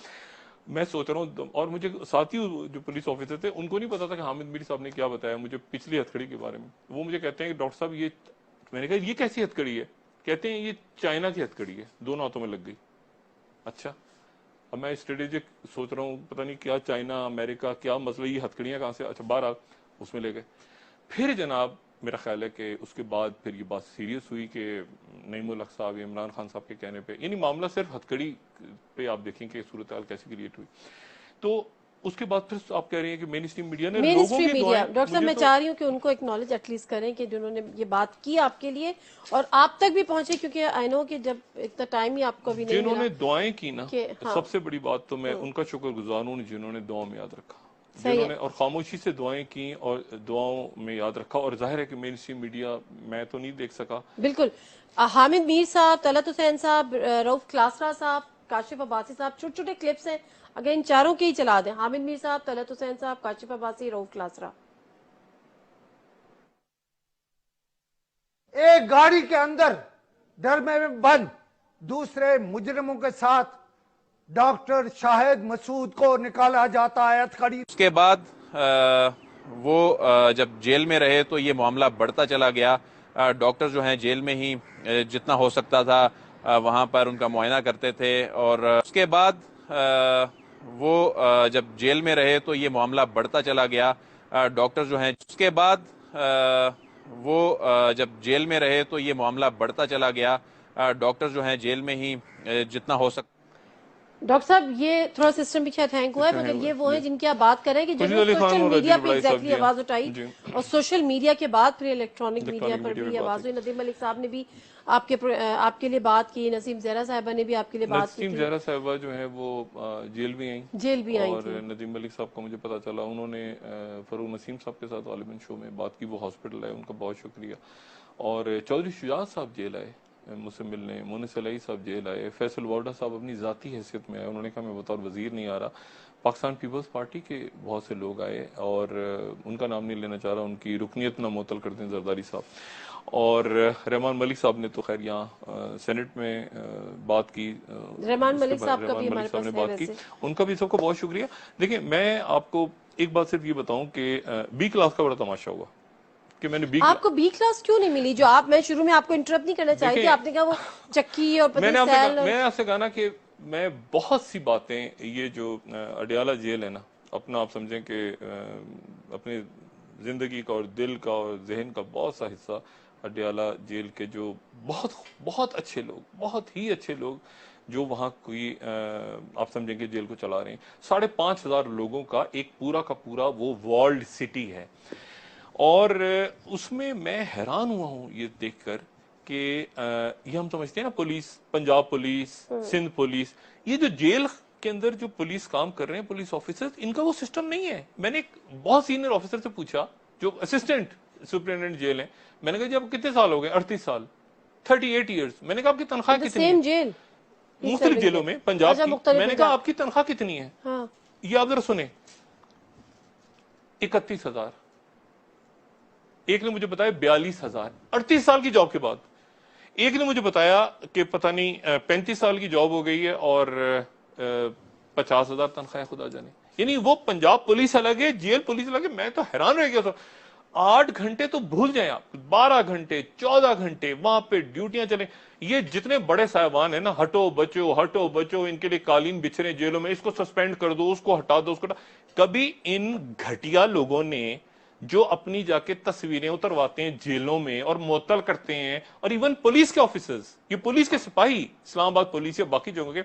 मैं सोच रहा हूँ, और मुझे साथ ही जो पुलिस ऑफिसर थे उनको नहीं पता था कि हामिद मीर साहब ने क्या बताया मुझे पिछली हथकड़ी के बारे में। वो मुझे कहते हैं कि डॉक्टर साहब ये, मैंने कहा ये कैसी हथकड़ी है, कहते हैं ये चाइना की हथकड़ी है, दोनों हाथों में लग गई। अच्छा, अब मैं स्ट्रेटेजिक सोच रहा हूँ पता नहीं क्या चाइना अमेरिका क्या मसला, ये हथकड़ियां कहाँ से, अच्छा बहरहाल उसमें ले गए। फिर जनाब मेरा ख्याल है कि उसके बाद फिर ये बात सीरियस हुई कि नईमुल हक साहब, इमरान खान साहब के कहने पे, यानी मामला सिर्फ हथकड़ी पे आप देखें कि सूरत हाल कैसे क्रिएट हुई। तो उसके बाद फिर आप कह रहे हैं कि मेन स्ट्रीम मीडिया ने मेन लोगों स्ट्रीम की मीडिया, दुआएं, डॉक्टर साहब मुझे मैं तो चाह रही हूँ कि उनको एक्नॉलेज एटलीस्ट करें कि जिन्होंने ये बात की आपके लिए और आप तक भी पहुंचे, क्योंकि आई नो कि जब इतना टाइम ही आपको अभी नहीं जिन्होंने मिला दुआएं की ना, कि हाँ सबसे बड़ी बात तो मैं उनका शुक्रगुजार हूँ जिन्होंने दुआओं में याद रखा, सही है। जिन्होंने और खामोशी से दुआएं की और दुआओं में याद रखा। और जाहिर है कि मेन स्ट्रीम मीडिया मैं तो नहीं देख सका। बिल्कुल। हामिद मीर साहब, तलत हुसैन साहब, रऊफ क्लासरा साहब, काशिफ अब्बासी साहब, छोटे छोटे क्लिप्स हैं, अगर इन चारों के ही चला दें, हामिद मीर साहब, तलत हुसैन साहब, काशिफ अब्बासी, रऊफ क्लासरा। एक गाड़ी के अंदर डर में बंद दूसरे मुजरिमों के साथ डॉक्टर शाहिद मसूद को निकाला जाता है हथकड़ी। उसके बाद वो जब जेल में रहे तो ये मामला बढ़ता चला गया। डॉक्टर जो हैं जेल में ही जितना हो सकता था वहाँ पर उनका मुआयना करते थे, और उसके बाद वो जब जेल में रहे तो ये मामला बढ़ता चला गया। डॉक्टर जो हैं, उसके बाद वो जब जेल में रहे तो ये मामला बढ़ता चला गया। डॉक्टर जो हैं जेल में ही जितना हो सकता। डॉक्टर साहब ये थोड़ा सिस्टम भी शायद हैंग हुआ है, मगर ये वो है जिनकी आप बात कर रहे हैं कि खुशी जिन्होंने अली खान सोशल और मीडिया राजीव पे बड़ाई साहब एग्जैक्टली जी। आवाज उठाई जी। और सोशल मीडिया के बाद फिर इलेक्ट्रॉनिक मीडिया पर मीडिया भी पे बात आवाज हुई। नदीम मलिक साहब ने भी आपके लिए बात की, नसीम जहरा साहिबा ने भी आपके लिए बात की नसीम थी, जहरा साहिबा जो है वो जेल भी आई, जेल भी आई और थी। नदीम मलिक साहब का मुझे पता चला उन्होंने फरूक नसीम साहब के साथ वालिबन शो में बात की, वो हॉस्पिटल आए, उनका बहुत शुक्रिया। और चौधरी शुजात साहब जेल आए मुझसे मिलने, मुनिस अलई साहब जेल आए, फैसल वार्डा साहब अपनी ज़ाती हैसियत में आए, उन्होंने कहा मैं बतौर वजीर नहीं आ रहा। पाकिस्तान पीपल्स पार्टी के बहुत से लोग आए, और उनका नाम नहीं लेना चाह रहा, उनकी रुकनीत ना मुअत्तल कर दें जरदारी साहब। और रहमान मलिक साहब ने तो खैर यहाँ सेनेट में बात की, रहमान मलिक उसके साहब बाद का भी रहमान हमारे मलिक साहब ने पास है बात की, वैसे। उनका भी सबको बहुत शुक्रिया। देखिए मैं आपको एक बात सिर्फ ये बताऊं कि बी क्लास का बड़ा तमाशा हुआ कि मैंने आपको बी क्लास क्यों नहीं मिली? जो आप, मैं शुरू में आपको इंटरप्ट नहीं करना चाही थी, आपने कहा वो चक्की और पता नहीं सैल। मैंने आपसे कहा ना कि मैं बहुत सी बातें, ये जो अडियाला जेल है ना, अपना आप समझें कि अपनी जिंदगी का और दिल का और जहन का बहुत सा हिस्सा अडियाला जेल के जो बहुत बहुत अच्छे लोग, बहुत ही अच्छे लोग जो वहाँ कोई आप समझें कि जेल को चला रहे हैं, 5,500 लोगों का एक पूरा का पूरा वो वर्ल्ड सिटी है। और उसमें मैं हैरान हुआ हूँ ये देखकर कि ये हम समझते हैं ना police, Punjab police, Sindh police, ये जो जेल के अंदर जो पुलिस काम कर रहे हैं, पुलिस ऑफिसर्स, इनका वो सिस्टम नहीं है। मैंने एक बहुत सीनियर ऑफिसर से पूछा जो असिस्टेंट सुपरिटेंडेंट जेल है, मैंने कहा जी आपको कितने साल हो गए? 38 साल, 38 ईयर्स। मैंने कहा आपकी तनख्वाह कितनी है? सेम जेल, मुख्तलिफ जेलों में, पंजाब की। मुख्तलिफ मैंने कहा आपकी तनख्वाह कितनी है? हाँ। ये आप जरा सुने, 31,000। एक ने मुझे बताया 42,000 38 साल की जॉब के बाद। एक ने मुझे बताया कि पता नहीं 35 साल की जॉब हो गई है और 50,000 तनख्वाह खुदा जाने। यानी वो पंजाब पुलिस अलग है, जेल पुलिस अलग है। मैं तो हैरान रह गया था। 8 घंटे तो भूल जाए आप, 12 घंटे 14 घंटे वहां पे ड्यूटियां चले। ये जितने बड़े साहबान है ना, हटो बचो, इनके लिए कालीन बिछ रहे जेलों में, इसको सस्पेंड कर दो, उसको हटा दो, उसको कभी इन घटिया लोगों ने جو اپنی جا کے تصویریں اترواتے ہیں جیلوں میں اور معطل کرتے ہیں, اور ایون پولیس کے آفیسرز, یہ پولیس کے سپاہی, اسلام آباد پولیس یا باقی جگہوں کے,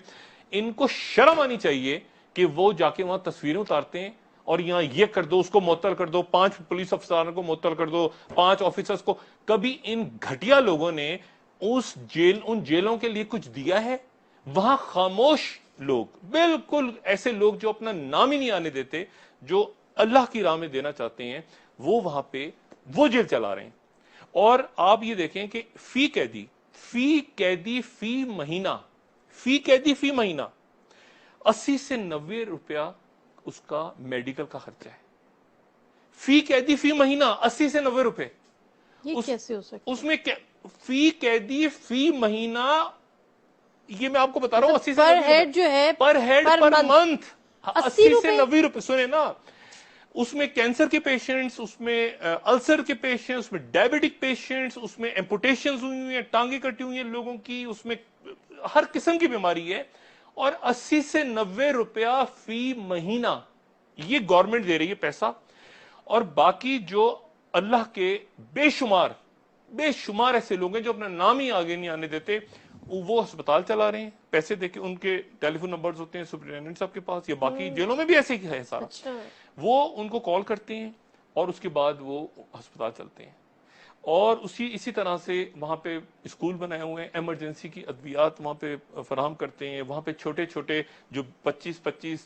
ان کو شرم آنی چاہیے کہ وہ جا کے وہاں تصویریں اتارتے ہیں اور یہاں یہ کر دو, اس کو معطل کر دو, 5 پولیس افسران کو معطل کر دو, 5 آفیسرز کو. کبھی ان گھٹیا لوگوں نے ان جیلوں کے لیے کچھ دیا ہے؟ وہاں خاموش لوگ, بالکل ایسے لوگ جو اپنا نام ہی نہیں آنے دیتے, جو اللہ کی راہ میں دینا چاہتے ہیں, وہ وہاں پہ وہ جیل چلا رہے ہیں. اور آپ یہ دیکھیں کہ فی قیدی فی مہینہ 80 سے 90 روپیہ اس کا میڈیکل کا خرچہ ہے. فی قیدی فی مہینہ 80 سے 90 روپے. یہ کیسے ہو سکتا؟ اس میں فی قیدی فی مہینہ, یہ میں آپ کو بتا رہا ہوں, 80 سے پر ہیڈ جو ہے, پر ہیڈ پر منتھ 80 سے 90 روپے. سنیں نا, اس میں کینسر کے پیشنٹس, اس میں السر کے پیشنٹس, اس میں ڈائبٹک پیشنٹس, اس میں ایمپوٹیشنز ہوئی ہوئی ہیں, ٹانگیں کٹی ہوئی ہیں لوگوں کی, اس میں ہر قسم کی بیماری ہے, اور 80 سے 90 روپیہ فی مہینہ یہ گورنمنٹ دے رہی ہے پیسہ. اور باقی جو اللہ کے بے شمار ایسے لوگ ہیں جو اپنا نام ہی آگے نہیں آنے دیتے, وہ ہسپتال چلا رہے ہیں پیسے دے کے. ان کے ٹیلی فون نمبرز ہوتے ہیں سپرنٹینڈنٹ صاحب کے پاس, یا باقی جیلوں میں بھی ایسے ہی ہے سارا. وہ ان کو کال کرتے ہیں اور اس کے بعد وہ ہسپتال چلتے ہیں. اور اسی طرح سے وہاں پہ اسکول بنائے ہوئے ہیں, ایمرجنسی کی ادویات وہاں پہ فراہم کرتے ہیں. وہاں پہ چھوٹے چھوٹے جو 25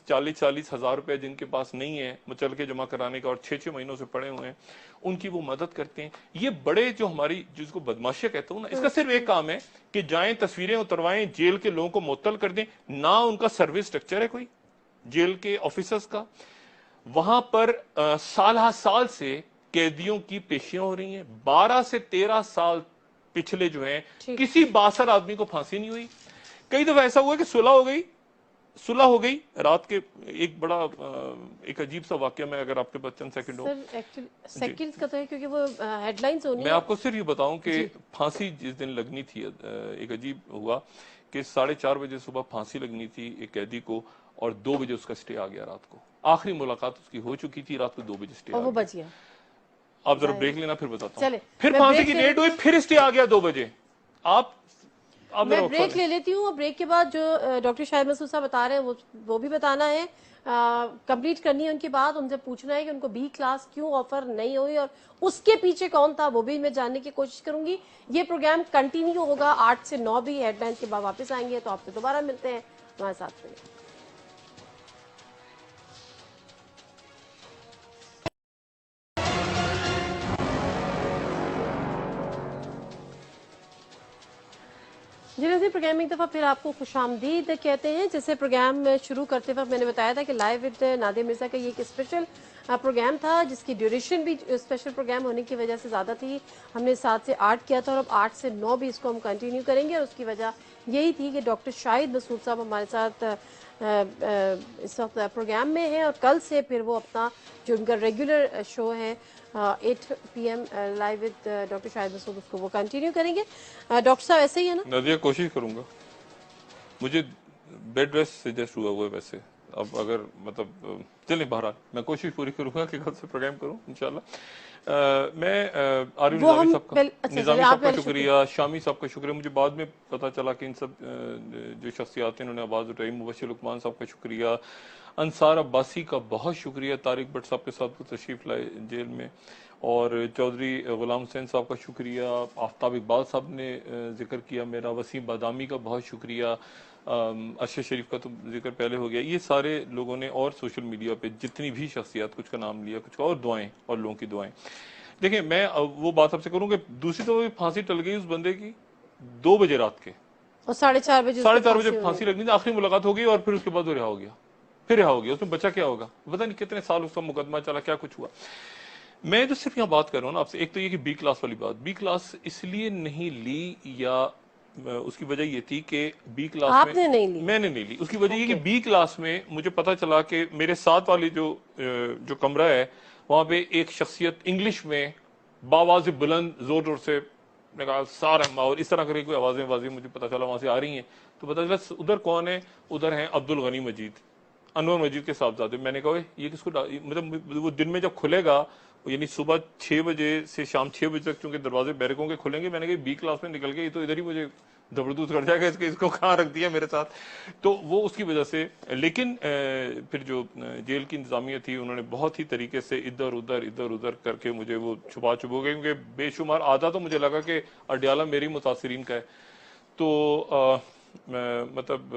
40 ہزار روپے جن کے پاس نہیں ہے مچل کے جمع کرانے کا, اور 6 مہینوں سے پڑے ہوئے ہیں, ان کی وہ مدد کرتے ہیں. یہ بڑے جو ہماری جس کو بدماشیاں کہتا ہوں نا, اس کا صرف ایک کام ہے کہ جائیں تصویریں اتروائیں, جیل کے لوگوں کو معطل کر دیں. نہ ان کا سروس سٹرکچر ہے کوئی جیل کے آفیسرز کا. وہاں پر سال سے قیدیوں کی پیشیاں ہو رہی ہیں. 12 سے 13 سال پچھلے جو ہیں کسی باثر آدمی کو پھانسی نہیں ہوئی. کئی دفعہ ایسا ہوا کہ صلح ہو گئی رات کے. ایک بڑا ایک عجیب سا واقعہ, میں اگر آپ کے پاس چند سیکنڈ ہو. سیکنڈز کا تو ہے کیونکہ وہ ہیڈ لائنز ہونی. میں آپ کو صرف یہ بتاؤں کہ پھانسی جس دن لگنی تھی, ایک عجیب ہوا کہ 4:30 بجے صبح پھانسی لگنی تھی ایک قیدی کو, اور 2 بجے اس کا سٹے آ گیا رات کو. آخری ملاقات اس کی ہو چکی تھی, رات کو 2 بجے سٹے آ گیا. وہ بچ گیا. آپ ذرا بریک لینا پھر بتاتا ہوں. پھر میں پھانسی کی ڈیٹ ہوئی, پھر سٹے آ گیا 2 بجے. میں بریک لے لیتی ہوں, اور بریک کے بعد جو ڈاکٹر شاہد مسعود صاحب بتا رہے ہیں وہ بھی بتانا ہے, کمپلیٹ کرنی ہے ان کی بات. ان سے پوچھنا ہے کہ ان کو بی کلاس کیوں آفر نہیں ہوئی اور اس کے پیچھے کون تھا, وہ بھی میں جاننے کی کوشش کروں گی. یہ پروگرام کنٹینیو ہوگا 8 سے 9 بھی. ہیڈ لائنز کے بعد واپس آئیں گے تو آپ سے دوبارہ ملتے ہیں. ہمارے ساتھ رہیے. جی ناظرین, پروگرام ایک دفعہ پھر آپ کو خوش آمدید کہتے ہیں. جیسے پروگرام شروع کرتے وقت میں نے بتایا تھا کہ لائیو ود نادیہ مرزا کا یہ ایک اسپیشل پروگرام تھا, جس کی ڈیوریشن بھی اسپیشل پروگرام ہونے کی وجہ سے زیادہ تھی. ہم نے 7 سے 8 کیا تھا, اور اب 8 سے 9 بھی اس کو ہم کنٹینیو کریں گے. اور اس کی وجہ یہی تھی کہ ڈاکٹر شاہد مسعود صاحب ہمارے ساتھ اس وقت پروگرام میں ہیں, اور کل سے پھر وہ اپنا جو ان کا ریگولر شو ہے 8 PM لائیو ود ڈاکٹر شاہد مسعود, اس کو وہ کنٹینیو کریں گے. ڈاکٹر صاحب ایسے ہی ہے نا؟ نادیہ کوشش کروں گا, مجھے بیڈ ریسٹ سجیسٹ ہوا ہے ویسے. اب اگر مطلب چلیں, بہرحال میں کوشش پوری کروں گا کہ کل سے پروگرام کروں انشاءاللہ. میں عارف نظامی صاحب کا شکریہ, شامی صاحب کا شکریہ. مجھے بعد میں پتا چلا کہ ان سب جو شخصیات ہیں انہوں نے آواز اٹھائی. مبشر لقمان صاحب کا شکریہ, انصار عباسی کا بہت شکریہ, طارق بٹ صاحب کے ساتھ وہ تشریف لائے جیل میں, اور چودھری غلام حسین صاحب کا شکریہ, آفتاب اقبال صاحب نے ذکر کیا میرا, وسیم بادامی کا بہت شکریہ, ارشد شریف کا تو ذکر پہلے ہو گیا. یہ سارے لوگوں نے, اور سوشل میڈیا پہ جتنی بھی شخصیات, کچھ کا نام لیا, کچھ کا, اور دعائیں, اور لوگوں کی دعائیں. دیکھیں میں وہ بات آپ سے کروں کہ دوسری تو پھانسی ٹل گئی اس بندے کی 2 بجے رات کے, اور 4:30 بجے پھانسی لگنی تھی. آخری ملاقات ہو گئی, اور پھر اس کے بعد وہ رہا ہو گیا. اس میں بچہ کیا ہوگا, پتہ نہیں کتنے سال اس کا مقدمہ چلا, کیا کچھ ہوا. میں جو صرف یہاں بات کر رہا ہوں نا آپ سے, ایک تو یہ کہ بی کلاس والی بات, بی کلاس اس لیے نہیں لی, یا اس کی وجہ یہ تھی کہ بی کلاس میں میں نے نہیں لی. اس کی وجہ یہ کہ بی کلاس میں مجھے پتا چلا کہ میرے ساتھ والی جو کمرہ ہے وہاں پہ ایک شخصیت انگلش میں باواز بلند زور سے نے کہا سارا, اور اس طرح کر کے کوئی آوازیں مجھے پتا چلا وہاں سے آ رہی ہیں. تو پتا چلا ادھر کون ہے, ادھر ہیں عبد الغنی مجید. انور مجید کے صاحبزادے. میں نے کہا یہ کس کو مطلب وہ دن میں جب کھلے گا یعنی صبح 6 بجے سے شام 6 بجے تک چونکہ دروازے بیرکوں کے کھلیں گے, میں نے کہا بی کلاس میں نکل کے یہ تو ادھر ہی مجھے زبردست کر جائے گا, اس کو کہاں رکھ دیا میرے ساتھ. تو وہ اس کی وجہ سے. لیکن پھر جو جیل کی انتظامیہ تھی انہوں نے بہت ہی طریقے سے ادھر ادھر کر کے مجھے وہ چھپا گئے, کیونکہ بے شمار آدھا تو مجھے لگا کہ اڈیالہ میری متاثرین کا ہے. تو مطلب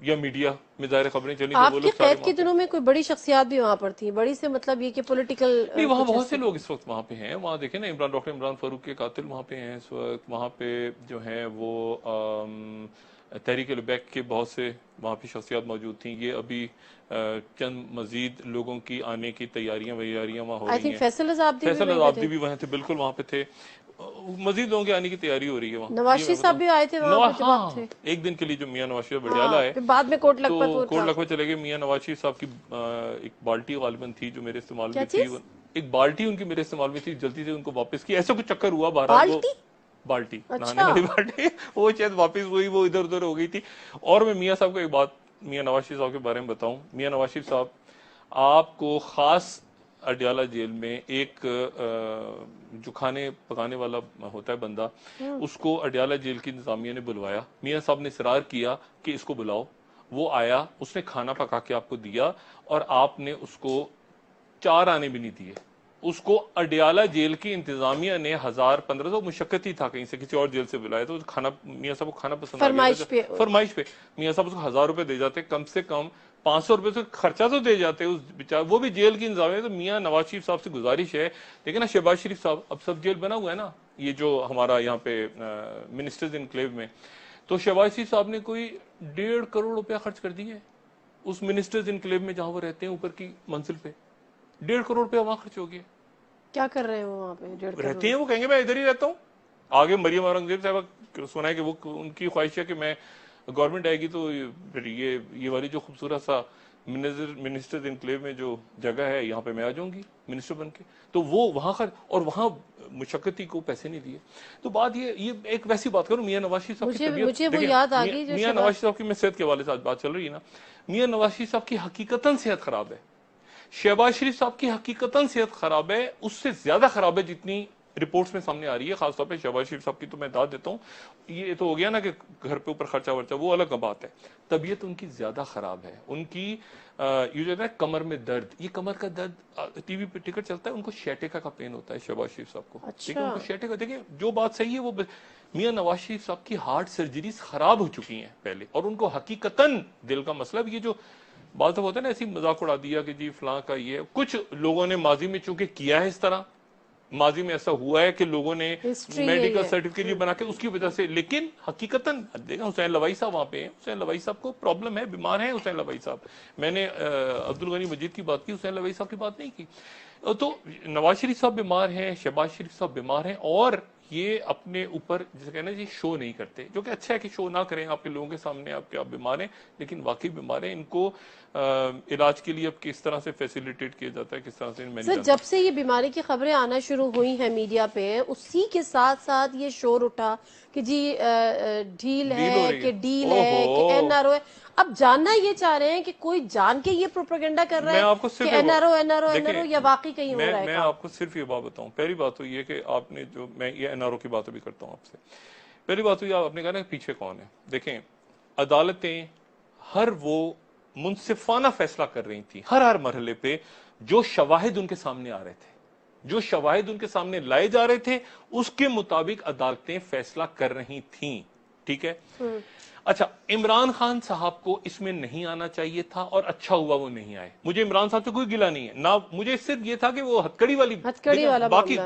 یا میڈیا میں ظاہر خبریں چلی. آپ کے قید کے دنوں میں کوئی بڑی شخصیات بھی وہاں پر تھی, بڑی سے مطلب یہ کہ پولیٹیکل نہیں, وہاں بہت سے لوگ اس وقت وہاں پہ ہیں. وہاں دیکھیں نا ڈاکٹر عمران فاروق کے قاتل وہاں پہ ہیں اس وقت. وہاں پہ جو ہیں وہ تحریک لبیک کے بہت سے وہاں پہ شخصیات موجود تھیں. یہ ابھی چند مزید لوگوں کی آنے کی تیاریاں وہاں ہو رہی ہیں. فیصل عزابدی بھی وہاں تھے, بالکل وہاں پہ تھے. مزید لوگوں کے آنے کی تیاری ہو رہی ہے وہاں. نواز شریف صاحب بھی آئے تھے وہاں پہ جب آپ تھے ایک دن کے لیے, جو میاں نواز شریف اڈیالہ ہے, بعد میں کوٹ لکھپت چلے گئے. میاں نواز شریف صاحب کی ایک بالٹی غالباً تھی جو میرے استعمال میں تھی, ایک بالٹی ان کی میرے استعمال میں تھی, جلدی سے ان کو واپس کی. ایسا کچھ چکر ہوا بہرحال, وہ بالٹی نہانے والی بالٹی وہ شاید واپس ہوئی, وہ ادھر ادھر ہو گئی تھی. اور میں میاں صاحب کو ایک بات میاں نواز شریف صاحب کے بارے میں بتاؤں. میاں نواز شریف صاحب آپ کو خاص اڈیالہ جیل میں ایک جو کھانے پکانے والا ہوتا ہے بندہ, اس کو اڈیالہ جیل کی انتظامیہ نے بلوایا. میاں صاحب نے اصرار کیا کہ اس کو بلاؤ. وہ آیا, اس نے کھانا پکا کے آپ کو دیا, اور آپ نے اس کو 4 آنے بھی نہیں دیے. اس کو اڈیالہ جیل کی انتظامیہ نے 1500 مشقت ہی تھا کہیں سے کسی اور جیل سے بلایا, تو کھانا میاں صاحب کو کھانا پسند آ گیا, فرمائش پہ میاں صاحب اس کو 1000 روپے دے جاتے, کم سے کم 500 روپے سے خرچہ تو دے جاتے اس بیچارے, وہ بھی جیل کی انتظامیہ. تو میاں نواز شریف صاحب سے گزارش ہے, لیکن نا شہباز شریف صاحب اب سب جیل بنا ہوا ہے نا, یہ جو ہمارا یہاں پہ منسٹرز انکلیو میں, تو شہباز شریف صاحب نے کوئی 1.5 کروڑ روپیہ خرچ کر دیے اس منسٹرز انکلیو میں جہاں وہ رہتے ہیں, اوپر کی منزل پہ 1.5 کروڑ روپیہ وہاں خرچ ہو گیا. کیا کر رہے ہیں وہ وہاں پہ رہتے ہیں؟ وہ کہیں گے میں ادھر ہی رہتا ہوں. آگے مریم اورنگزیب صاحبہ سنا ہے کہ وہ ان کی خواہش ہے کہ میں گورنمنٹ آئے گی تو پھر یہ والی جو خوبصورت سا منسٹر انکلیو میں جو جگہ ہے یہاں پہ میں آ جاؤں گی منسٹر بن کے. تو وہ وہاں اور وہاں مشقتی کو پیسے نہیں دیے. تو بات یہ ایک ویسی بات کروں, میاں نواز شریف صاحب کی طبیعت, میاں نواز شریف صاحب کی میں صحت کے حوالے سے بات چل رہی ہے نا, میاں نواز شریف صاحب کی حقیقتاً صحت خراب ہے. شہباز شریف صاحب کی حقیقتاً صحت خراب ہے, اس سے زیادہ خراب ہے جتنی رپورٹس میں سامنے آ رہی ہے. خاص طور پہ شہباز شریف صاحب کی تو میں داد دیتا ہوں, یہ تو ہو گیا نا کہ گھر پہ اوپر خرچہ ورچہ, وہ الگ بات ہے. طبیعت ان کی زیادہ خراب ہے. ان کی یہ جو ہے کمر میں درد, یہ کمر کا درد ٹی وی پہ ٹکٹ چلتا ہے, ان کو شیٹیکا کا پین ہوتا ہے شہباز شریف صاحب کو. لیکن ان کو شیٹیکا, دیکھیں جو بات صحیح ہے وہ میاں نواز شریف صاحب کی ہارٹ سرجریز خراب ہو چکی ہیں پہلے, اور ان کو حقیقتاً دل کا مسئلہ, یہ جو بات ہوتا ہے نا ایسی مذاق اڑا دیا کہ جی فلاں کا یہ, کچھ لوگوں نے ماضی میں چونکہ کیا ہے اس طرح, ماضی میں ایسا ہوا ہے کہ لوگوں نے میڈیکل سرٹیفکیٹ بنا کے اس کی وجہ سے, لیکن حقیقتاً دیکھیں حسین لوائی صاحب وہاں پہ ہیں, حسین لوائی صاحب کو پرابلم ہے, بیمار ہیں حسین لوائی صاحب. میں نے عبدالغنی مجید کی بات کی, حسین لوائی صاحب کی بات نہیں کی. تو نواز شریف صاحب بیمار ہیں, شہباز شریف صاحب بیمار ہیں, اور یہ اپنے اوپر جسے کہنا جی شو نہیں کرتے, جو کہ اچھا ہے کہ شو نہ کریں آپ کے لوگوں کے سامنے آپ بیمار ہیں, لیکن واقعی بیمار ہیں. ان کو علاج کے لیے اب کس طرح سے فیسیلیٹیٹ کیا جاتا ہے, کس طرح سے سر جب سے یہ بیماری کی خبریں آنا شروع ہوئی ہیں میڈیا پہ, اسی کے ساتھ ساتھ یہ شور اٹھا کہ جی ڈھیل ہے, کہ ڈیل ہے, کہ این آر او ہے. اب جاننا یہ چاہ رہے ہیں کہ کوئی جان کے یہ پروپیگنڈا کر رہا ہے کہ این آر او یا واقعی کہیں ہو رہا ہے. میں آپ کو صرف یہ بات بتاؤں, پہلی بات تو یہ کہ آپ نے جو, میں یہ این آر او کی بات بھی کرتا ہوں آپ سے, پہلی بات تو یہ آپ نے کہا نا پیچھے کون ہے. دیکھیں عدالتیں ہر وہ منصفانہ فیصلہ کر رہی تھی ہر مرحلے پہ, جو شواہد ان کے سامنے آ رہے تھے, جو شواہد ان کے سامنے لائے جا رہے تھے اس کے مطابق عدالتیں فیصلہ کر رہی تھیں. ٹھیک ہے, اچھا عمران خان صاحب کو اس میں نہیں آنا چاہیے تھا, اور اچھا ہوا وہ نہیں آئے. مجھے عمران صاحب سے کوئی گلہ نہیں ہے, نہ مجھے صرف یہ تھا کہ وہ ہتکڑی والا باقی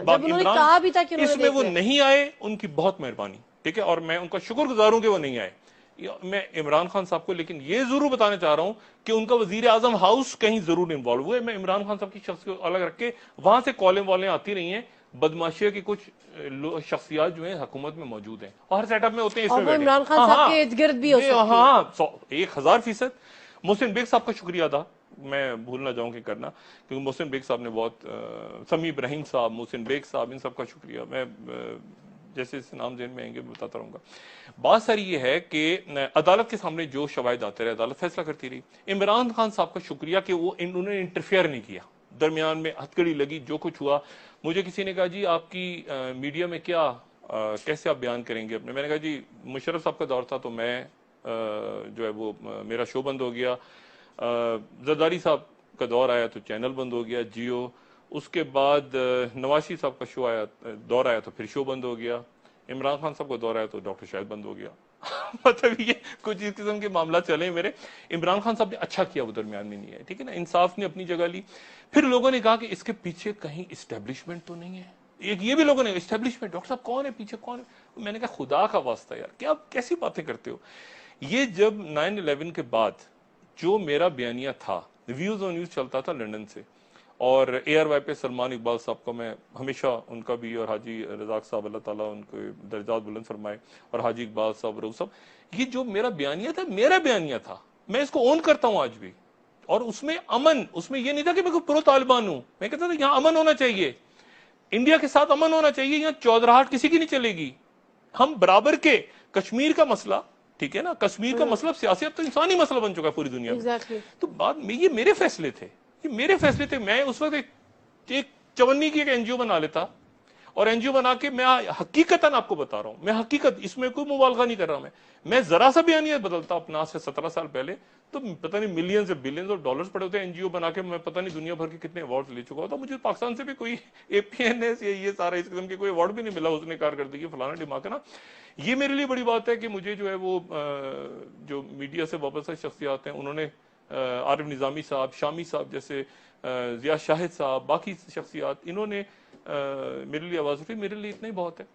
اس میں وہ نہیں آئے, ان کی بہت مہربانی. ٹھیک ہے, اور میں ان کا شکر گزار ہوں کہ وہ نہیں آئے. میں عمران خان صاحب کو لیکن یہ ضرور بتانا چاہ رہا ہوں کہ ان کا وزیر اعظم ہاؤس کہیں ضرور انوالو ہوئے. میں عمران خان صاحب کی شخص کو الگ رکھ کے, وہاں سے کالیں والیں آتی رہی ہیں, بدماشیہ کی کچھ شخصیات جو ہیں حکومت میں موجود ہیں, اور ہر سیٹ اپ میں ہوتے ہیں, اس میں عمران خان صاحب کے ارد گرد بھی ہو سکتے ہیں. ہاں 1000%. محسن بیگ صاحب کا شکریہ ادا میں بھول نہ جاؤں کہ کرنا, کیونکہ محسن بیگ صاحب نے بہت, سمیع ابراہیم صاحب, محسن بیگ صاحب, ان سب کا شکریہ. میں जैसे जैसे नाम ज़हन में आएंगे मैं बताता रहूँगा। बात सारी ये है कि अदालत के सामने जो शवाहिद आते रहे अदालत फैसला करती रही। इमरान खान साहब का शुक्रिया कि वो उन्होंने इंटरफेयर नहीं किया, दरमियान में हथकड़ी लगी, जो कुछ हुआ। मुझे किसी ने कहा जी आपकी मीडिया में क्या कैसे आप बयान करेंगे अपने, मैंने कहा जी मुशर्रफ साहब का दौर था तो मैं जो है वो मेरा शो बंद हो गया, जरदारी साहब का दौर आया तो चैनल बंद हो गया जियो, उसके बाद नवाशी साहब का शो आया दौर आया तो फिर शो बंद हो गया, इमरान खान साहब का दौर आया तो डॉक्टर शाहिद बंद हो गया। मतलब ये कुछ इस किस्म के मामला चले मेरे। इमरान खान साहब ने अच्छा किया वो दरमियान में नहीं है, ठीक है ना, इंसाफ ने अपनी जगह ली। फिर लोगों ने कहा कि इसके पीछे कहीं इस्टेब्लिशमेंट तो नहीं है, एक ये भी लोगों ने इस्टेब्लिशमेंट, डॉक्टर साहब कौन है पीछे, कौन है? मैंने कहा खुदा का वास्ता यार क्या आप कैसी बातें करते हो। ये जब 9/11 के बाद जो मेरा बयानिया था, व्यूज ऑन न्यूज चलता था लंदन से, और ARY पे सलमान इकबाल साहब का मैं हमेशा उनका भी, और हाजी रजाक साहब अल्लाह ताला उनके दर्जात बुलंद फरमाए, और हाजी इकबाल साहब रऊफ साहब, ये जो मेरा बयानिया था मेरा बयानिया था, मैं इसको ओन करता हूं आज भी। और उसमें अमन, उसमें ये नहीं था कि मैं कोई प्रो तालिबान हूं, मैं कहता था यहाँ अमन होना चाहिए, इंडिया के साथ अमन होना चाहिए, यहाँ चौधराहट किसी की नहीं चलेगी, हम बराबर के। कश्मीर का मसला, ठीक है ना, कश्मीर का मसला सियासी अब तो इंसानी मसला बन चुका है पूरी दुनिया में। तो बाद में ये मेरे फैसले थे, ये मेरे फैसले थे। मैं उस वक्त एक चवन्नी की एक NGO बना लेता, और NGO बना के मैं हकीकतन आपको बता रहा हूं, मैं हकीकत, इसमें कोई मुबालगा नहीं कर रहा मैं जरा सा बयानिया बदलता अपना से 17 साल पहले तो पता नहीं मिलियंस या बिलियंस ऑफ डॉलर्स पड़े होते। NGO बना के मैं पता नहीं दुनिया भर के कितने अवार्ड ले चुका होता। मुझे पाकिस्तान से भी कोई APNS या ये सारा इस किस्म के कोई अवार्ड भी नहीं मिला, उसने कारकर्दगी फलाना ढिमाकना। ये मेरे लिए बड़ी बात है कि मुझे जो है वो जो मीडिया से वापस शख्सियात हैं, उन्होंने आरिफ निजामी साहब, शामी साहब जैसे, जिया शाहिद साहब, बाकी शख्सियात, इन्होंने मेरे लिए आवाज उठी, मेरे लिए इतना ही बहुत है।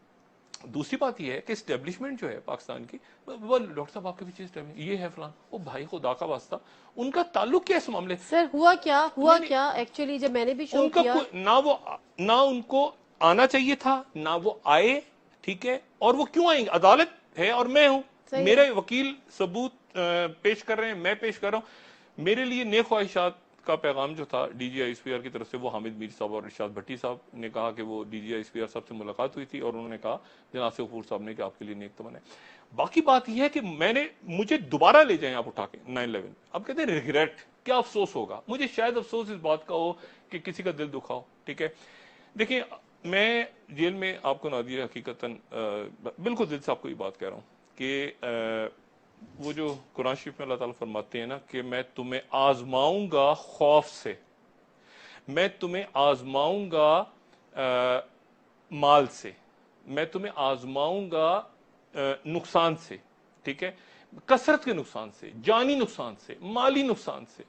दूसरी बात यह है कि एस्टेब्लिशमेंट जो है पाकिस्तान की, वो डॉक्टर साहब आपके पीछे ये है फलान, वो भाई खुदा का वास्ता, उनका ताल्लुक क्या है इस मामले से? सर हुआ क्या एक्चुअली जब मैंने भी शो किया, ना उनको आना चाहिए था, ना वो आए, ठीक है, और वो क्यों आएंगे? अदालत है और मैं हूं, मेरे वकील सबूत पेश कर रहे हैं, मैं पेश कर रहा हूं। मेरे लिए नेक ख्वाहिशात का पैगाम जो था DG ISPR की तरफ से, वो हामिद मीर साहब और इरशाद भट्टी साहब ने कहा कि वो DG ISPR साहब से मुलाकात हुई थी और उन्होंने कहा जनाब से गफूर साहब ने कि आपके लिए नेक तमन्ना है। बाकी बात यह है कि मुझे दोबारा ले जाएं आप उठा के 9/11, अब कहते हैं रिग्रेट, क्या अफसोस होगा? मुझे शायद अफसोस इस बात का हो कि किसी का दिल दुखा हो, ठीक है। देखिए मैं जेल में आपको नादिया हकीकतन बिल्कुल दिल से आपको ये बात कह रहा हूँ कि वो जो कुरान शरीफ में अल्लाह ताला फरमाते हैं ना कि मैं तुम्हें आजमाऊंगा खौफ से, मैं तुम्हें आजमाऊंगा माल से, मैं तुम्हें आजमाऊंगा नुकसान से, ठीक है, कसरत के नुकसान से, जानी नुकसान से, माली नुकसान से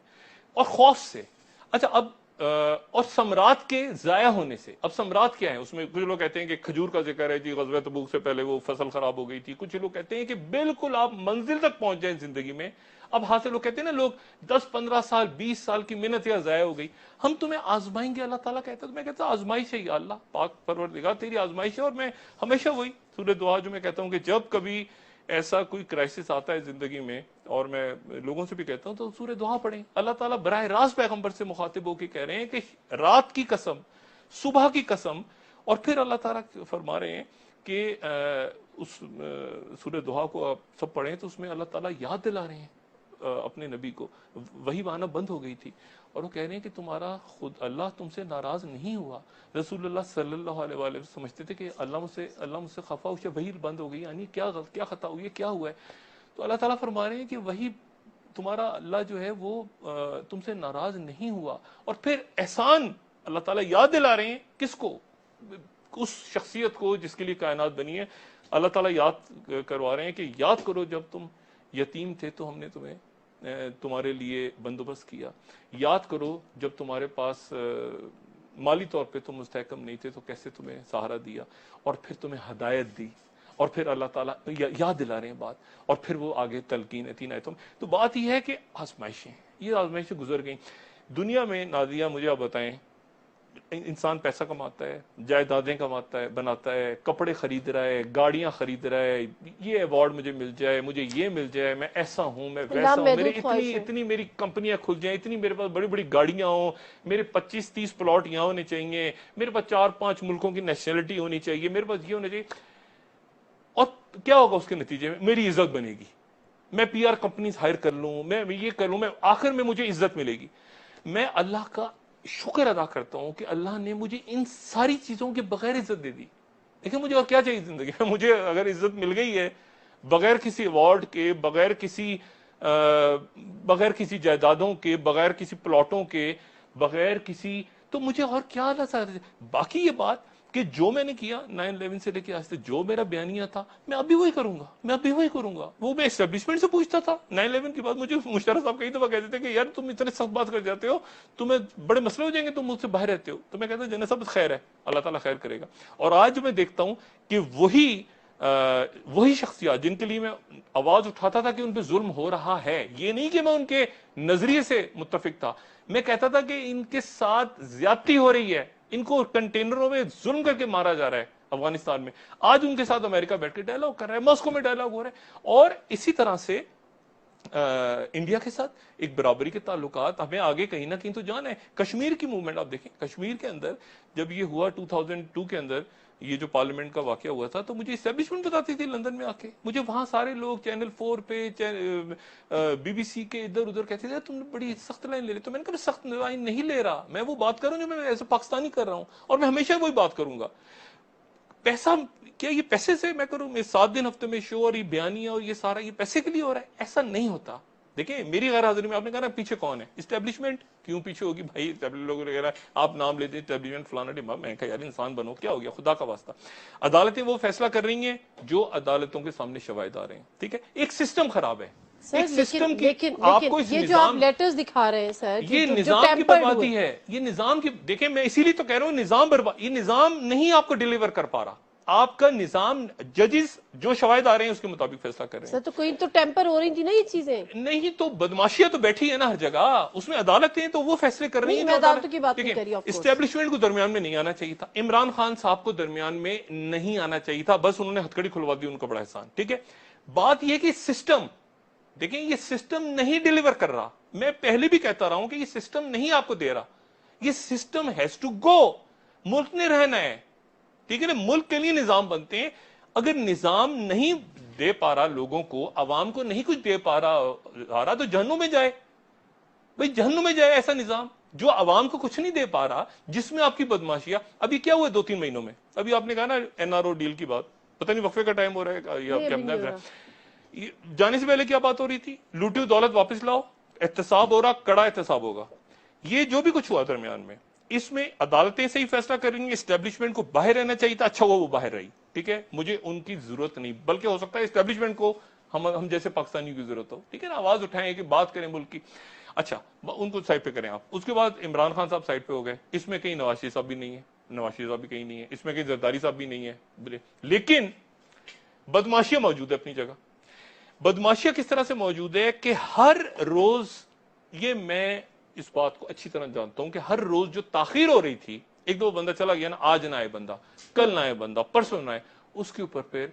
और खौफ से। अच्छा अब और सम्राट के जाया होने से। अब सम्राट क्या है उसमें? कुछ लोग कहते हैं कि खजूर का जिक्र है जी, ग़ज़वा तबूक से पहले वो फसल खराब हो गई थी। कुछ लोग कहते हैं कि बिल्कुल आप मंजिल तक पहुंच जाए जिंदगी में, अब हाथ से लोग कहते हैं ना, लोग 10-15 साल 20 साल की मेहनत या जाया हो गई, हम तुम्हें आजमाएंगे अल्लाह ताला कहता है। तो मैं कहता हूं आजमाइश है अल्लाह पाक परवरदिगार तेरी आजमाइश है। और मैं हमेशा वही सूरह दुआ जो मैं कहता हूं कि जब कभी ऐसा कोई क्राइसिस आता है जिंदगी में, और मैं लोगों से भी कहता हूं तो सूरह दुआ पढ़ें। अल्लाह ताला बराह रास्त पैगंबर से मुखातिब होकर कह रहे हैं कि रात की कसम, सुबह की कसम, और फिर अल्लाह ताला फरमा रहे हैं कि उस सूरह दुआ को आप सब पढ़ें तो उसमें अल्लाह ताला याद दिला रहे हैं अपने नबी को। वही आना बंद हो गई थी और वो कह रहे हैं कि तुम्हारा खुद अल्लाह तुमसे नाराज नहीं हुआ। रसूलुल्लाह सल्लल्लाहु अलैहि वसल्लम समझते थे कि अल्लाह मुझसे खफा, उसे वही बंद हो गई, यानी क्या खता हुई है, क्या हुआ है? तो अल्लाह ताला फरमा रहे हैं कि वही तुम्हारा अल्लाह जो है वो तुमसे नाराज नहीं हुआ। और फिर एहसान अल्लाह ताला याद दिला रहे हैं किसको? उस शख्सियत को जिसके लिए कायनात बनी है। अल्लाह ताला याद करवा रहे हैं कि याद करो जब तुम यतीम थे तो हमने तुम्हें तुम्हारे लिए बंदोबस्त किया। याद करो जब तुम्हारे पास माली तौर पे तुम मुस्तहकम नहीं थे तो कैसे तुम्हें सहारा दिया और फिर तुम्हें हदायत दी। और फिर अल्लाह ताला याद दिला रहे हैं बात, और फिर वो आगे तलकीन है 3 आयतों में। तो बात यह है कि आजमाइशें, ये आजमाइशें गुजर गई दुनिया में। नादिया मुझे आप बताएं, इंसान पैसा कमाता है, जायदादें कमाता है, बनाता है, कपड़े खरीद रहा है, गाड़ियां खरीद रहा है, ये अवार्ड मुझे मिल जाए, मुझे ये मिल जाए, मैं ऐसा हूं, मैं वैसा हूं, मेरे इतनी मेरी कंपनियां खुल जाएं, इतनी मेरे पास बड़ी बड़ी गाड़ियां हो, मेरे 25-30 प्लॉट यहाँ होने चाहिए, मेरे पास 4-5 मुल्कों की नेशनलिटी होनी चाहिए, मेरे पास ये होना चाहिए। और क्या होगा उसके नतीजे में? मेरी इज्जत बनेगी, मैं PR कंपनीज हायर कर लूं, मैं ये कर लूं, मैं आखिर में मुझे इज्जत मिलेगी। मैं अल्लाह का शुक्र अदा करता हूं कि अल्लाह ने मुझे इन सारी चीजों के बगैर इज्जत दे दी। देखिए मुझे और क्या चाहिए जिंदगी में? मुझे अगर इज्जत मिल गई है बगैर किसी अवार्ड के, बगैर किसी जायदादों के, बगैर किसी प्लॉटों के, बगैर किसी, तो मुझे और क्या अल्लाह से। बाकी ये बात कि जो मैंने किया 9/11 से लेकर आज तक, जो मेरा बयानिया था, मैं अभी वही करूंगा, मैं अभी वही करूंगा। वो मैं एस्टेब्लिशमेंट से पूछता था 9/11 के बाद। मुझे मुशर्रफ साहब कई दफा कहते थे कि यार तुम इतने सख्त बात कर जाते हो, तुम्हें बड़े मसले हो जाएंगे, तुम मुझसे बाहर रहते हो। तो मैं कहता जन्नत साहब खैर है, अल्लाह ताला खैर करेगा। और आज मैं देखता हूं कि वही शख्सियत जिनके लिए मैं आवाज उठाता था कि उन पर जुल्म हो रहा है, ये नहीं कि मैं उनके नजरिए से मुत्तफिक था, मैं कहता था कि इनके साथ ज्यादती हो रही है, इनको कंटेनरों में जुल्म करके मारा जा रहा है अफगानिस्तान में। आज उनके साथ अमेरिका बैठ के डायलॉग कर रहा है, मॉस्को में डायलॉग हो रहा है। और इसी तरह से इंडिया के साथ एक बराबरी के ताल्लुकात हमें आगे कहीं ना कहीं तो जाना है। कश्मीर की मूवमेंट आप देखें, कश्मीर के अंदर जब ये हुआ 2002 के अंदर, ये जो पार्लियामेंट का वाकया हुआ था, तो मुझे एस्टेब्लिशमेंट बताती थी लंदन में आके, मुझे वहां सारे लोग चैनल 4 पे, BBC के इधर उधर कहते थे तुम बड़ी सख्त लाइन ले रहे। तो मैंने कहा सख्त लाइन नहीं ले रहा, मैं वो बात कर रहा हूं जो मैं ऐसे पाकिस्तानी कर रहा हूं, और मैं हमेशा वही बात करूंगा। पैसा क्या ये पैसे से मैं करूं, मैं 7 दिन हफ्ते में शो और ये बयानिया और ये सारा ये पैसे के लिए हो रहा है? ऐसा नहीं होता। देखिए मेरी गैर हाजिरी में आपने कहा ना पीछे कौन है, इस्टेब्लिशमेंट। क्यों पीछे होगी भाई? लोग वगैरह आप नाम लेते हैं इस्टेब्लिशमेंट फलाना टिमा। मैं कहा यार इंसान बनो, क्या हो गया खुदा का वास्ता। अदालतें वो फैसला कर रही हैं जो अदालतों के सामने शवाहिद आ रहे हैं, ठीक है। एक सिस्टम खराब है, एक सिस्टम की आपको ये जो आप लेटर्स दिखा रहे हैं सर, ये निजाम की बर्बादी है, ये निजाम की। देखिए मैं इसीलिए तो कह रहा हूं निजाम बर्बाद, ये निजाम नहीं आपको डिलीवर कर पा रहा। आपका निजाम, जजेस जो शवाहिद आ रहे हैं उसके मुताबिक फैसला कर रहे हैं। सर तो कोई तो टेम्पर हो रही थी ना ये चीजें। नहीं तो बदमाशियां तो बैठी है ना हर जगह, उसमें अदालतें तो वो फैसले कर रही है। मैं अदालतों की बात नहीं कर रही। इस्टेब्लिशमेंट को दरमियान में नहीं आना चाहिए था, इमरान खान साहब को दरमियान में नहीं आना चाहिए था, बस उन्होंने हथकड़ी खुलवा दी, उनको बड़ा एहसान। ठीक है, बात यह कि सिस्टम, देखिए ये सिस्टम नहीं डिलीवर कर रहा। मैं पहले भी कहता रहा हूं कि ये सिस्टम नहीं आपको दे रहा, ये सिस्टम हैज टू गो। मुल्क ने रहना है, ठीक है ना, मुल्क के लिए निजाम बनते हैं। अगर निजाम नहीं दे पा रहा लोगों को, आवाम को नहीं कुछ दे पा रहा तो जहन्नुम में जाए भाई, जहन्नुम में जाए ऐसा निजाम जो आवाम को कुछ नहीं दे पा रहा, जिसमें आपकी बदमाशियां। अभी क्या हुआ 2-3 महीनों में, अभी आपने कहा ना NRO डील की बात, पता नहीं वक्फे का टाइम हो रहा है या क्या, जाने से पहले क्या बात हो रही थी? लूटी हुई दौलत वापस लाओ, एहतसाब हो रहा, कड़ा एहतसाब होगा। ये जो भी कुछ हुआ दरमियान में, इसमें अदालतें से ही फैसला करेंगी। एस्टेब्लिशमेंट को बाहर रहना चाहिए था, अच्छा हुआ वो बाहर रही, ठीक है, मुझे उनकी जरूरत नहीं, बल्कि हो सकता है एस्टेब्लिशमेंट को हम जैसे पाकिस्तानियों की जरूरत हो, ठीक है ना, आवाज उठाएं कि बात करें मुल्क की। अच्छा, उनको साइड पे करें आप। उसके बाद इमरान खान साहब साइड पे हो गए, इसमें कहीं नवाज शरीफ साहब भी नहीं है, नवाज शरीफ साहब भी कहीं नहीं है, इसमें कहीं जरदारी साहब भी नहीं है, लेकिन बदमाशियां मौजूद है अपनी जगह। बदमाशियां किस तरह से मौजूद है कि हर रोज, ये मैं इस बात को अच्छी तरह जानता हूं कि हर रोज जो ताखीर हो रही थी, एक दो बंदा चला गया ना, आज ना आए बंदा, कल ना आए बंदा, परसों ना आए, उसके ऊपर फिर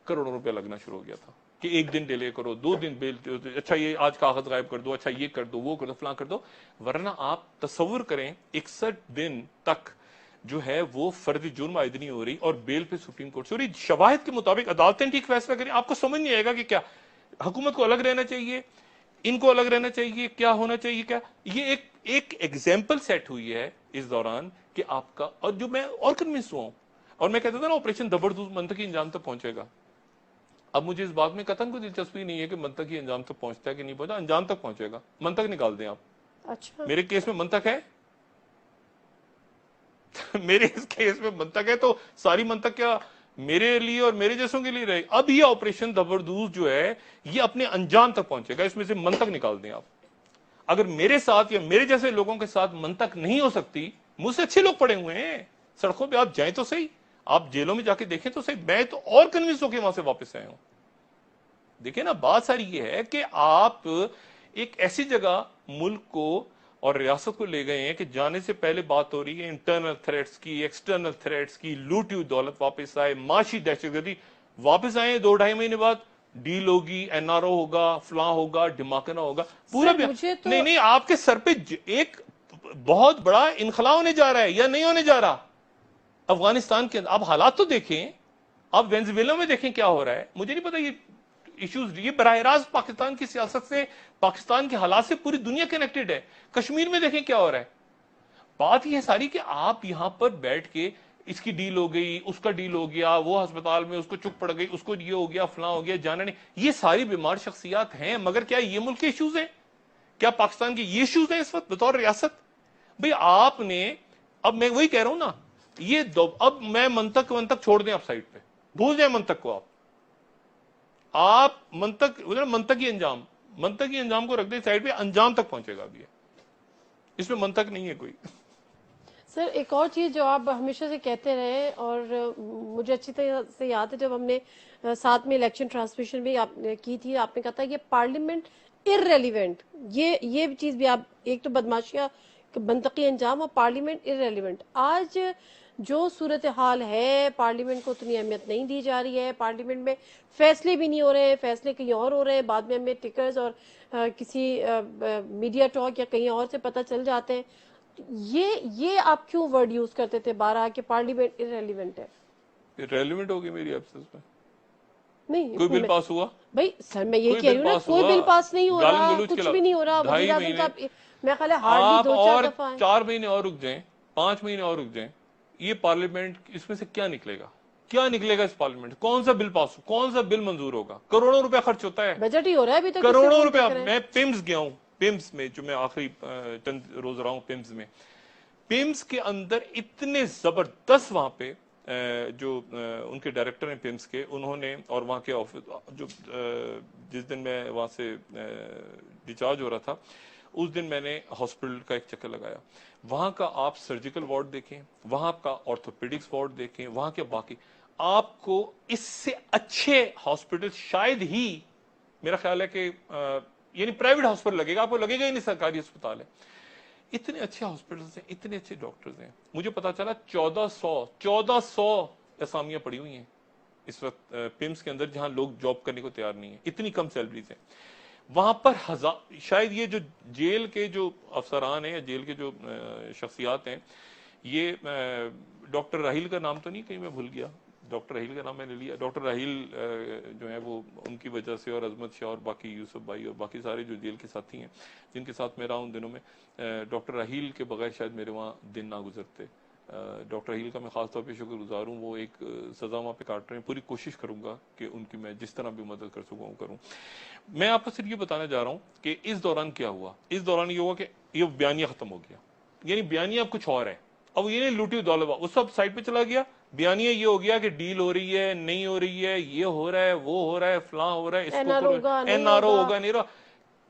करोड़ों रुपया लगना शुरू हो गया था कि एक दिन डिले करो, 2 दिन बेल, अच्छा ये आज कागज गायब कर दो, अच्छा ये कर दो, वो कर दो, फलां कर दो। वरना आप तस्वुर करें 61 दिन तक जो है वो फर्जी जुर्म आयद नहीं हो रही और बेल पे सुप्रीम कोर्ट से हो रही, शवाहिद के मुताबिक अदालतें ठीक फैसला करें। आपको समझ नहीं आएगा कि क्या हुकूमत को अलग रहना चाहिए, इनको अलग रहना चाहिए, क्या होना चाहिए, क्या। ये एक एग्जाम्पल सेट हुई है इस दौरान कि आपका, और जो मैं और कन्विंस हुआ हूं, और मैं कहता था ना ऑपरेशन जबरदस्त मंतकी अंजाम तक पहुंचेगा। अब मुझे इस बात में कतन कोई दिलचस्पी नहीं है कि मंतकी अंजाम तक पहुंचता है कि नहीं पहुंचा, अंजाम तक पहुंचेगा, मंतक निकाल दें आप। अच्छा, मेरे केस में मंतक है मेरे इस केस में मंतक है, तो सारी मंतक क्या मेरे लिए और मेरे जैसों के लिए रहे। अब ये ऑपरेशन जबरदस्त जो है ये अपने अंजाम तक पहुंचेगा, इसमें से मंतक निकाल दें आप। अगर मेरे साथ या मेरे जैसे लोगों के साथ मंतक नहीं हो सकती, मुझसे अच्छे लोग पड़े हुए हैं सड़कों पे, आप जाएं तो सही, आप जेलों में जाके देखें तो सही, मैं तो और कन्विंस होकर वहां से वापस आया हूं। देखिए ना, बात सारी ये है कि आप एक ऐसी जगह मुल्क को और रियासत को ले गए हैं कि जाने से पहले बात हो रही है इंटरनल थ्रेट्स की, एक्सटर्नल थ्रेट्स की, लूटी हुई दौलत वापस आए, माशी दहशतगर्दी वापस आए, 2-2.5 महीने बाद डील होगी, NRO होगा, फलां होगा, ढिमाकना होगा, पूरा तो... नहीं, आपके सर पे एक बहुत बड़ा इनखला होने जा रहा है या नहीं होने जा रहा अफगानिस्तान के अंदर। आप हालात तो देखें, आप वेनेजुएला में देखें क्या हो रहा है, मुझे नहीं पता ये इश्यूज, ये बराह रास्त पाकिस्तान की सियासत से, पाकिस्तान के हालात से पूरी दुनिया कनेक्टेड है। कश्मीर में देखें क्या हो रहा है। बात यह सारी कि आप यहां पर बैठ के इसकी डील हो गई, उसका डील हो गया, वो अस्पताल में उसको चुप पड़ गई, उसको ये हो गया, फलां हो गया, जाना नहीं, ये सारी बीमार शख्सियात हैं। मगर क्या ये मुल्क के इश्यूज हैं? क्या पाकिस्तान के ये इश्यूज हैं इस वक्त बतौर रियासत? भाई आपने, अब मैं वही कह रहा हूं ना, ये अब मैं मंतक छोड़ दें आप साइड पे, भूल जाए मंतक को। आप मंतक ही अंजाम को रख दें साइड पे, अंजाम तक पहुंचेगा अभी, इसमें मंतक नहीं है कोई। सर एक और चीज़ जो आप हमेशा से कहते रहे, और मुझे अच्छी तरह से याद है जब हमने साथ में इलेक्शन ट्रांसमिशन भी आपने की थी, आपने कहा था कि पार्लियामेंट इररेलीवेंट, ये चीज़ भी आप, एक तो बदमाशियाँ मंतकी अंजाम और पार्लियामेंट इररेलीवेंट। आज जो सूरत हाल है, पार्लियामेंट को उतनी अहमियत नहीं दी जा रही है, पार्लियामेंट में फैसले भी नहीं हो रहे हैं, फैसले कहीं और हो रहे हैं, बाद में हमें टिकर्स और किसी मीडिया टॉक या कहीं और से पता चल जाते हैं। ये आप क्यों वर्ड यूज करते थे बारह कि पार्लियामेंट इररेलीवेंट है? इररेलीवेंट होगी मेरी एब्सेंस में। नहीं, कोई बिल पास हुआ? भाई सर मैं ये कह रही हूँ ना, कोई बिल पास नहीं हो रहा, कुछ भी नहीं हो रहा। वज़ीर आज़म साहब मैं ख्याल है हार्डली 2-4 दफा 4 महीने और रुक जाएं, 5 महीने और रुक जाएं, ये पार्लियामेंट, इसमें से क्या निकलेगा? क्या निकलेगा इस पार्लियामेंट? कौन सा बिल पास, कौन सा बिल मंजूर होगा? करोड़ों रुपया खर्च होता है, बजट ही हो रहा है अभी तक, करोड़ों रुपया। मैं पिम्स गया हूँ, पिम्स में जो मैं आखिरी चंद रोज रहा हूँ पिम्स में, पिम्स के अंदर इतने जबरदस्त वहां पे जो उनके डायरेक्टर हैं पिम्स के, उन्होंने, और वहां के ऑफिस जो जिस दिन मैं वहां से डिस्चार्ज हो रहा था, उस दिन मैंने हॉस्पिटल का एक चक्कर लगाया। वहां का आप सर्जिकल वार्ड देखें, वहां का ऑर्थोपेडिक्स वार्ड देखें, वहां के बाकी, आपको इससे अच्छे हॉस्पिटल शायद ही, मेरा ख्याल है कि यानी प्राइवेट हॉस्पिटल लगेगा, आपको लगेगा ही नहीं सरकारी अस्पताल है। इतने अच्छे हॉस्पिटल्स हैं, इतने अच्छे डॉक्टर्स हैं। मुझे पता चला 1400 असामियां पड़ी हुई हैं इस वक्त पिम्स के अंदर, जहां लोग जॉब करने को तैयार नहीं है, इतनी कम सैलरीज हैं वहां पर। शायद ये जो जेल के जो अफसरान हैं या जेल के जो शख्सियात हैं, ये डॉक्टर राहील का नाम तो नहीं कहीं मैं भूल गया, डॉक्टर राहील का नाम मैंने लिया। डॉक्टर राहील जो है वो उनकी वजह से, और अजमत शाह और बाकी यूसुफ भाई और बाकी सारे जो जेल के साथी हैं जिनके साथ मैं रहा उन दिनों में, डॉक्टर राहील के बगैर शायद मेरे वहाँ दिन ना गुजरते। डॉक्टर राहील का मैं खास तौर पे शुक्रगुजार हूँ, वो एक सजा वहाँ पे काट रहे हैं, पूरी कोशिश करूंगा कि उनकी मैं जिस तरह भी मदद कर सकूँ करूँ। मैं आपको सिर्फ ये बताना चाह रहा हूँ कि इस दौरान क्या हुआ। इस दौरान ये हुआ कि ये बयानिया खत्म हो गया, यानी बयानिया अब कुछ और है। अब ये नहीं लूटी दौलत, वो सब साइड पे चला गया। बयानिया ये हो गया कि डील हो रही है, नहीं हो रही है, ये हो रहा है, वो हो रहा है, फलां हो रहा है, इसको एनआरओ होगा, नहीं रहा,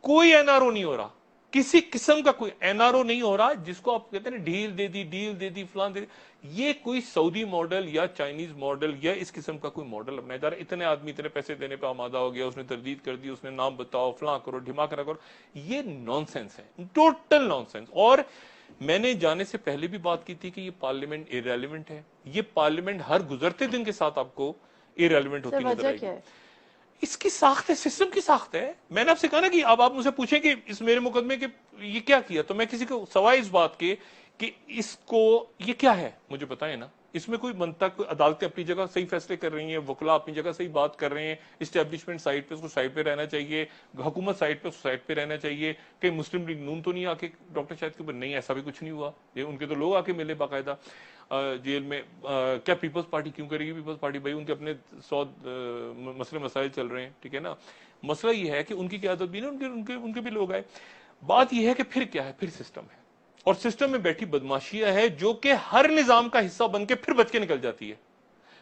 कोई एनआरओ नहीं हो रहा, किसी किस्म का कोई एनआरओ नहीं हो रहा, जिसको आप कहते हैं डील दे दी फलां दे दी। ये कोई सऊदी मॉडल या चाइनीज मॉडल या इस किस्म का कोई मॉडल अपनाया जा रहा है। इतने आदमी इतने पैसे देने पे आमादा हो गया, उसने तरदीद कर दी, उसने नाम बताओ, फलां करो, ढिमाक करो, ये नॉनसेंस है, टोटल नॉनसेंस। और मैंने जाने से पहले भी बात की थी कि ये पार्लियामेंट इररेलेवेंट है, ये पार्लियामेंट हर गुजरते दिन के साथ आपको इररेलेवेंट होती नजर आएगी। इसकी साख्त है, सिस्टम की साख्त है। मैंने आपसे कहा ना कि अब आप मुझसे पूछें कि इस मेरे मुकदमे के ये क्या किया, तो मैं किसी को सवाए इस बात के कि इसको ये क्या है मुझे बताएं ना। इसमें कोई बनता, कोई अदालतें अपनी जगह सही फैसले कर रही हैं, वकला अपनी जगह सही बात कर रहे हैं, इस्टेब्लिशमेंट साइड पे उसको साइड पे रहना चाहिए, हुकूमत साइड पे उसको साइड पे रहना चाहिए। कहीं मुस्लिम लीग नून तो नहीं आके डॉक्टर शाहिद के ऊपर, नहीं ऐसा भी कुछ नहीं हुआ, ये उनके तो लोग आके मिले बाकायदा जेल में। क्या पीपल्स पार्टी क्यों करेगी? पीपल्स पार्टी भाई उनके अपने 100 मसले मसाइल चल रहे हैं, ठीक है ना। मसला ये है कि उनकी क़यादत भी ना, उनके भी लोग आए। बात यह है कि फिर क्या है, फिर सिस्टम है, और सिस्टम में बैठी बदमाशियां है जो कि हर निजाम का हिस्सा बन के फिर बच के निकल जाती है,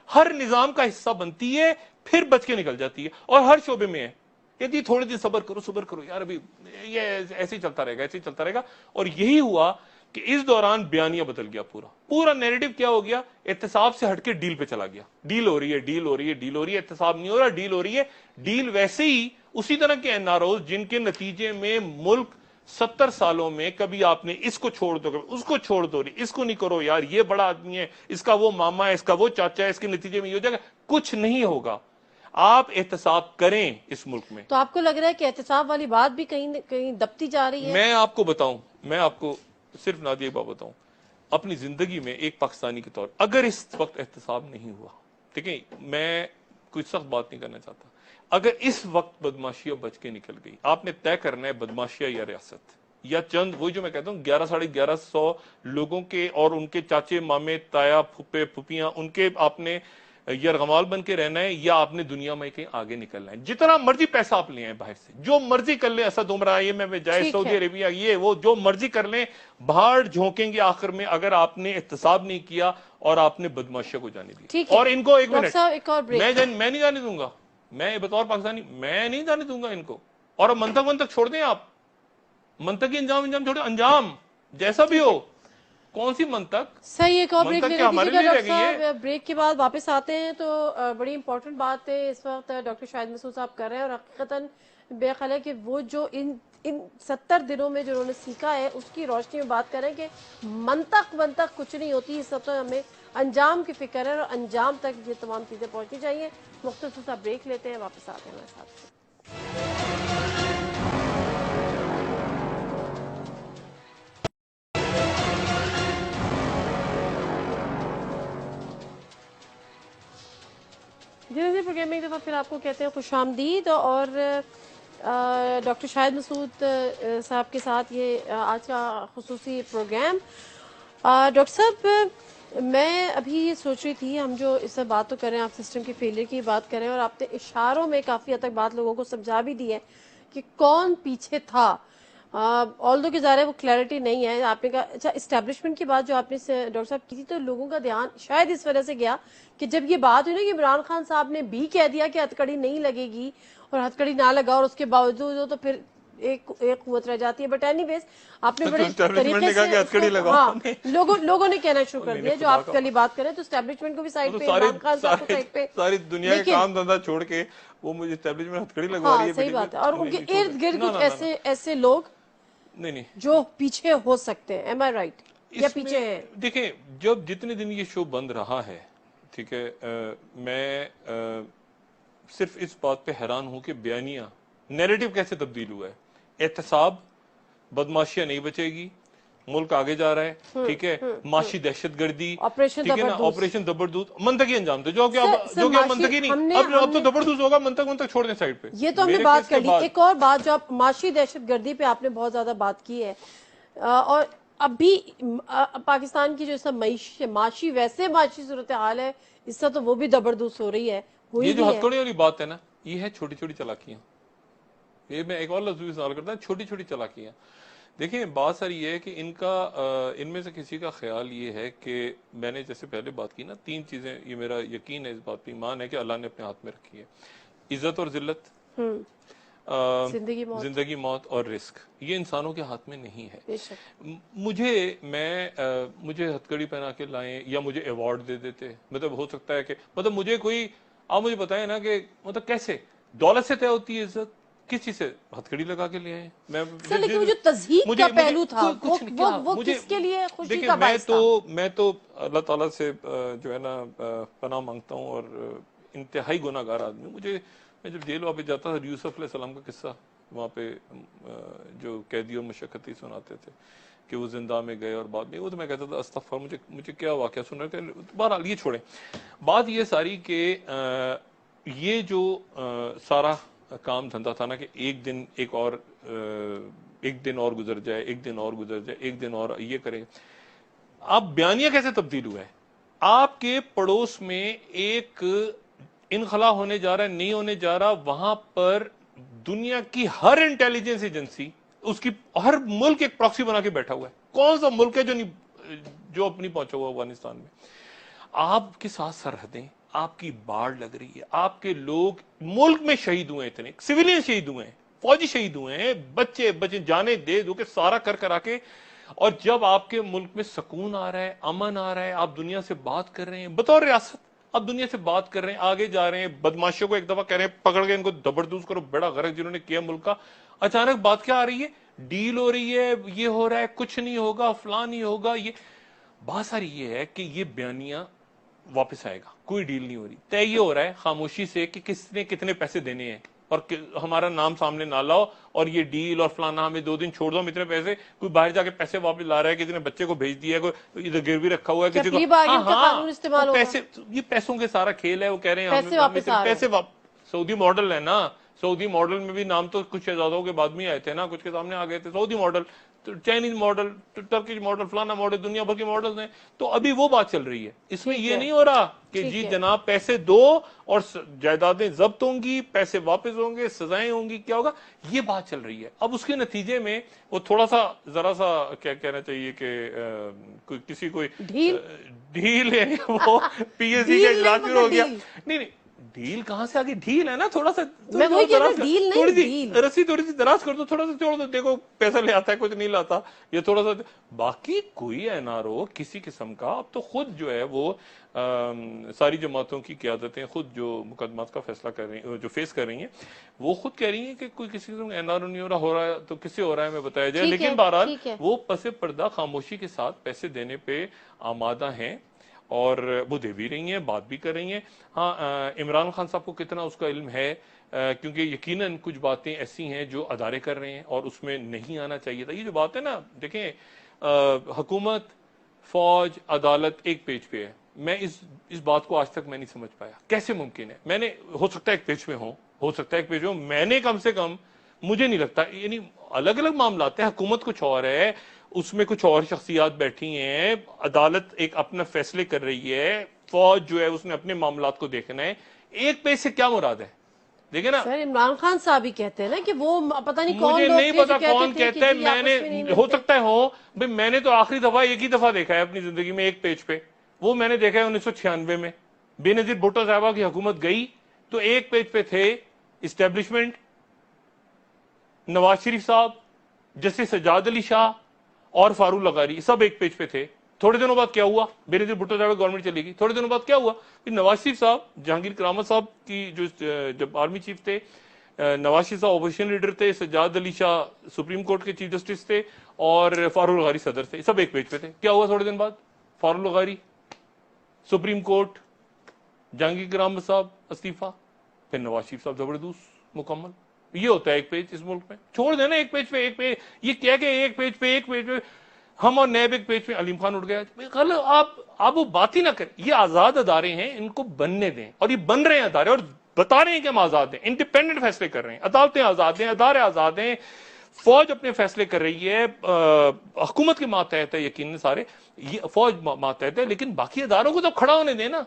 हर निजाम का हिस्सा बनती है फिर बच के निकल जाती है, और हर शोबे में है। यदि थोड़े दिन सब्र करो यार, अभी ये ऐसे ही चलता रहेगा, ऐसे ही चलता रहेगा। और यही हुआ कि इस दौरान बयानिया बदल गया, पूरा नैरेटिव क्या हो गया, एहतसाब से हटके डील पे चला गया। डील हो रही है, एहतसाब नहीं हो रहा, डील हो रही है। डील वैसे ही उसी तरह के एनआरओ जिनके नतीजे में मुल्क 70 सालों में कभी आपने इसको छोड़ दो, कभी उसको छोड़ दो, इसको नहीं करो यार, ये बड़ा आदमी है, इसका वो मामा है, इसका वो चाचा है, इसके नतीजे में ये हो जाएगा, कुछ नहीं होगा। आप एहतसाब करें इस मुल्क में। तो आपको लग रहा है कि एहतसाब वाली बात भी कहीं कहीं दबती जा रही है? मैं आपको बताऊं, मैं आपको सिर्फ नादिया एक बात बताऊं, अपनी जिंदगी में एक पाकिस्तानी के तौर, अगर इस वक्त एहतसाब नहीं हुआ, دیکھیں میں کوئی سخت بات نہیں کرنا چاہتا, اگر اس وقت بدماشیاں بچ کے نکل گئی, آپ نے طے کرنا ہے بدماشیاں یا ریاست, یا چند وہی جو میں کہتا ہوں 1100-1150 لوگوں کے اور ان کے چاچے مامے تایا پھوپے پھوپیاں ان کے آپ نے یرغمال بن کے رہنا ہے, یا آپ نے دنیا میں کہیں آگے نکلنا ہے. جتنا مرضی پیسہ آپ لے آئیں باہر سے, جو مرضی کر لیں, اسد عمرہ یہ میں جائے ٹھیک سعودی ہے. عربیہ یہ وہ جو مرضی کر لیں, بھاڑ جھونکیں گے آخر میں اگر آپ نے احتساب نہیں کیا اور آپ نے بدماشیوں کو جانے دی. ٹھیک ہے. اور ان کو ایک ڈاکٹر منٹ, صاحب ایک اور بریک. میں نہیں جانے دوں گا, میں بطور پاکستانی میں نہیں جانے دوں گا ان کو. اور اب منطق چھوڑ دیں, آپ منطقی انجام چھوڑیں, انجام جیسا بھی ہو, کون سی منطق, صحیح, ایک اور بریک منطق لے کیا ہمارے لیجیے گا لیے رہ ڈاکٹر گئی ہے؟ صاحب. بریک کے بعد واپس آتے ہیں تو بڑی امپورٹنٹ بات ہے اس وقت ڈاکٹر شاہد مسعود صاحب کر رہے ہیں, اور حقیقتاً بے خیال ہے کہ وہ جو ان 70 دنوں میں جو انہوں نے سیکھا ہے اس کی روشنی میں بات کریں کہ منطق کچھ نہیں ہوتی, اس وقت ہمیں انجام کی فکر ہے, اور انجام تک یہ تمام چیزیں پہنچنی چاہیے. مختصر سا بریک لیتے ہیں, واپس آتے ہیں ہمارے ساتھ. جنہیں پروگرام میں ایک دفعہ پھر آپ کو کہتے ہیں خوش آمدید, اور ڈاکٹر شاہد مسعود صاحب کے ساتھ یہ آج کا خصوصی پروگرام. ڈاکٹر صاحب میں ابھی یہ سوچ رہی تھی, ہم جو اس سے بات تو کر رہے ہیں, آپ سسٹم کی فیلئر کی بات کر رہے ہیں, اور آپ نے اشاروں میں کافی حد تک بات لوگوں کو سمجھا بھی دی ہے کہ کون پیچھے تھا. آلدو کہ ظاہر ہے وہ کلیئرٹی نہیں ہے. آپ نے کہا اچھا اسٹیبلشمنٹ کی بات جو آپ نے ڈاکٹر صاحب کی تھی, تو لوگوں کا دھیان شاید اس وجہ سے گیا کہ جب یہ بات ہوئی نا کہ عمران خان صاحب نے بھی کہہ دیا کہ ہتھکڑی نہیں لگے گی, اور ہتھکڑی نہ لگا, اور اس کے باوجود ہو تو پھر ایک قوت رہ جاتی ہے. بٹ اینی ویز آپ نے بڑے طریقے سے لوگوں نے کہنا شروع کر دیا, جو آپ کل بات کریں تو اسٹیبلشمنٹ کو بھی سائڈ پہ, عمران خان صاحب کو سائڈ پہ, ساری دنیا کے کام دھندا چھوڑ کے وہ مجھے اسٹیبلشمنٹ ہتھکڑی لگوا رہی ہے. صحیح بات ہے, اور ان کے ارد گرد کچھ ایسے لوگ نہیں جو پیچھے ہو سکتے ہیں. ایم آئی رائٹ, یا پیچھے ہیں؟ دیکھیں جب جتنے دن یہ شو بند رہا ہے, ٹھیک ہے, میں صرف اس بات پہ حیران ہوں کہ بیانیہ نیریٹو کیسے تبدیل ہوا ہے. احتساب, بدماشیاں نہیں بچے گی, ملک آگے جا رہا ہے, ٹھیک ہے, معاشی دہشت گردی, ٹھیک ہے نا, آپریشن زبردوست, منطقی انجام دے, جو کہ اب منطقی نہیں, اب تو زبردوست ہوگا, منطق چھوڑ دیں سائڈ پہ. یہ تو ہم نے بات کر لی. ایک اور بات جو آپ معاشی دہشت گردی پہ آپ نے بہت زیادہ بات کی ہے, اور اب بھی پاکستان کی جو اس معاشی ویسے معاشی صورتحال ہے, اس سے تو وہ بھی زبردوست ہو رہی ہے. یہ جو ہتھکڑی والی بات ہے نا, یہ ہے چھوٹی چھوٹی چالاکیاں. یہ میں ایک اور لفظ بھی استعمال کرتا ہوں, چھوٹی چھوٹی چالاکیاں. دیکھیں بات ساری یہ ہے کہ ان میں سے کسی کا خیال یہ ہے کہ میں نے جیسے پہلے بات کی نا, 3 چیزیں, یہ میرا یقین ہے, اس بات پہ ایمان ہے کہ اللہ نے اپنے ہاتھ میں رکھی ہے. عزت اور ذلت, زندگی موت اور رزق, یہ انسانوں کے ہاتھ میں نہیں ہے. مجھے ہتھکڑی پہنا کے لائیں یا مجھے ایوارڈ دے دیتے, مطلب ہو سکتا ہے کہ مطلب مجھے کوئی, آپ مجھے بتائیں نا کہ مطلب کیسے دولت سے طے ہوتی ہے عزت, کس چیز سے ہتھکڑی لگا کے لے آئے. لیکن وہ جو تذہیب کا پہلو تھا وہ کس کے لیے خوشی کا باعث تھا؟ میں تو اللہ تعالیٰ سے جو ہے نا پناہ مانگتا ہوں, اور انتہائی گناہ گار آدمی. میں جب جیل واپس جاتا تھا, یوسف علیہ السلام کا قصہ وہاں پہ جو قیدی اور مشقتی سناتے تھے کہ وہ زندہ میں گئے اور بعد میں, وہ تو میں کہتا تھا استغفر, مجھے کیا واقعہ سن رہے تھے. بہرحال یہ چھوڑیں. بات یہ ساری کہ یہ جو سارا کام دھندا تھا نا کہ ایک دن اور گزر جائے, ایک دن اور یہ کریں. اب بیانیہ کیسے تبدیل ہوا ہے؟ آپ کے پڑوس میں ایک انخلا ہونے جا رہا ہے, نہیں ہونے جا رہا, وہاں پر دنیا کی ہر انٹیلیجنس ایجنسی, اس کی ہر ملک ایک پراکسی بنا کے بیٹھا ہوا ہے. کون سا ملک ہے جو اپنی پہنچا ہوا افغانستان میں؟ آپ کے ساتھ سرحدیں, آپ کی باڑ لگ رہی ہے, آپ کے لوگ ملک میں شہید ہوئے, اتنے سویلین شہید ہوئے ہیں, فوجی شہید ہوئے ہیں, بچے جانے دے دو کہ سارا کر کے. اور جب آپ کے ملک میں سکون آ رہا ہے, امن آ رہا ہے, آپ دنیا سے بات کر رہے ہیں بطور ریاست, آپ دنیا سے بات کر رہے ہیں, آگے جا رہے ہیں, بدماشیوں کو ایک دفعہ کہہ رہے ہیں پکڑ کے ان کو زبردوست کرو, بڑا غرق جنہوں نے کیا ملک کا. اچانک بات کیا آ رہی ہے؟ ڈیل ہو رہی ہے, یہ ہو رہا ہے, کچھ نہیں ہوگا, فلاں نہیں ہوگا. یہ بات ساری یہ ہے کہ یہ بیانیہ واپس آئے گا, کوئی ڈیل نہیں ہو رہی. طے یہ ہو رہا ہے خاموشی سے کہ کس نے کتنے پیسے دینے ہیں, اور ہمارا نام سامنے نہ لاؤ اور یہ ڈیل اور فلانا ہمیں 2 دن چھوڑ دو, ہم اتنے پیسے, کوئی باہر جا کے پیسے واپس لا رہا ہے, کسی نے بچے کو بھیج دیا ہے, کوئی ادھر گروی رکھا ہوا ہے کسی کو, پیسے, یہ پیسوں کے سارا کھیل ہے. وہ کہہ رہے ہیں پیسے سعودی ماڈل ہے نا, سعودی ماڈل میں بھی نام تو کچھ شہزادوں کے بعد میں آئے تھے نا, کچھ کے سامنے آ گئے تھے. Saudi model, Chinese model, Turkish model, فلانا ماڈل, دنیا بھر کے ماڈل ہیں. تو ابھی وہ بات چل رہی ہے, اس میں یہ نہیں ہو رہا کہ جی جناب پیسے دو اور جائیدادیں ضبط ہوں گی, پیسے واپس ہوں گے, سزائیں ہوں گی, کیا ہوگا, یہ بات چل رہی ہے. اب اس کے نتیجے میں وہ تھوڑا سا ذرا سا کیا کہنا چاہیے کہ کسی کوئی ڈھیل ہے, وہ پی ایس سی کا اجلاس شروع ہو گیا. نہیں ڈھیل کہاں سے آگے, ڈھیل ہے نا, تھوڑا سا رسی تھوڑی سی دراز کر دو, تھوڑا سا چھوڑ دو, دیکھو پیسہ لے آتا ہے کچھ نہیں لاتا, یہ تھوڑا سا. باقی کوئی NRO کسی قسم کا, اب تو خود جو ہے وہ ساری جماعتوں کی قیادتیں خود جو مقدمات کا فیصلہ کر رہی ہیں, جو فیس کر رہی ہیں, وہ خود کہہ رہی ہیں کہ کوئی کسی قسم کا NRO نہیں ہو رہا ہے تو کس سے ہو رہا ہے ہمیں بتایا جائے. لیکن بہرحال وہ پس پردہ خاموشی کے ساتھ پیسے دینے پہ آمادہ ہیں اور وہ دے بھی رہی ہیں, بات بھی کر رہی ہیں. ہاں عمران خان صاحب کو کتنا اس کا علم ہے, کیونکہ یقیناً کچھ باتیں ایسی ہیں جو ادارے کر رہے ہیں اور اس میں نہیں آنا چاہیے تھا. یہ جو بات ہے نا, دیکھیں حکومت, فوج, عدالت ایک پیج پہ ہے. میں اس بات کو آج تک میں نہیں سمجھ پایا کیسے ممکن ہے. میں نے, ہو سکتا ہے ایک پیج پہ ہو سکتا ہے ایک پیج پہ ہوں, میں نے کم سے کم, مجھے نہیں لگتا, یعنی الگ الگ معاملات ہیں. حکومت کچھ اور ہے, اس میں کچھ اور شخصیات بیٹھی ہیں, عدالت ایک اپنا فیصلے کر رہی ہے, فوج جو ہے اس نے اپنے معاملات کو دیکھنا ہے. ایک پیج سے کیا مراد ہے, دیکھیں نا. سر عمران خان صاحب ہی کہتے ہیں نا کہ وہ پتہ نہیں کون, مجھے نہیں پتا کون کہتا ہے, میں نے, ہو سکتا ہے ہو بھئی, میں نے تو آخری دفعہ ایک ہی دفعہ دیکھا ہے اپنی زندگی میں ایک پیج پہ, وہ میں نے دیکھا ہے 1996 میں بے نظیر بھٹو صاحبہ کی حکومت گئی تو ایک پیج پہ تھے اسٹیبلشمنٹ, نواز شریف صاحب, جسٹس سجاد علی شاہ اور فاروق لغاری, سب ایک پیج پہ تھے. تھوڑے دنوں بعد کیا ہوا, بے نظیر بھٹو صاحب گورنمنٹ چلی گئی, تھوڑے دنوں بعد کیا ہوا کہ نواز شریف صاحب, جہانگیر کرامت صاحب کی جو جب آرمی چیف تھے, نواز شریف صاحب اپوزیشن لیڈر تھے, سجاد علی شاہ سپریم کورٹ کے چیف جسٹس تھے اور فاروق لغاری صدر تھے, سب ایک پیج پہ تھے. کیا ہوا تھوڑے دن بعد, فاروق لغاری سپریم کورٹ, جہانگیر کرامت صاحب استعفیٰ, پھر نواز شریف صاحب زبردست مکمل. یہ ہوتا ہے ایک پیج اس ملک میں, چھوڑ دینا ایک پیج پہ ایک پیج, یہ کیا کہ ایک پیج پہ ہم اور نیب ایک پیج پہ, علیم خان اٹھ گیا. آپ وہ بات ہی نہ کریں. یہ آزاد ادارے ہیں, ان کو بننے دیں, اور یہ بن رہے ہیں ادارے اور بتا رہے ہیں کہ ہم آزاد ہیں, انڈیپینڈنٹ فیصلے کر رہے ہیں, عدالتیں آزاد ہیں, ادارے آزاد ہیں, فوج اپنے فیصلے کر رہی ہے, حکومت کے ماتحت ہے یقیناً سارے, فوج ماتحت ہے, لیکن باقی اداروں کو تو کھڑا ہونے دیں نا.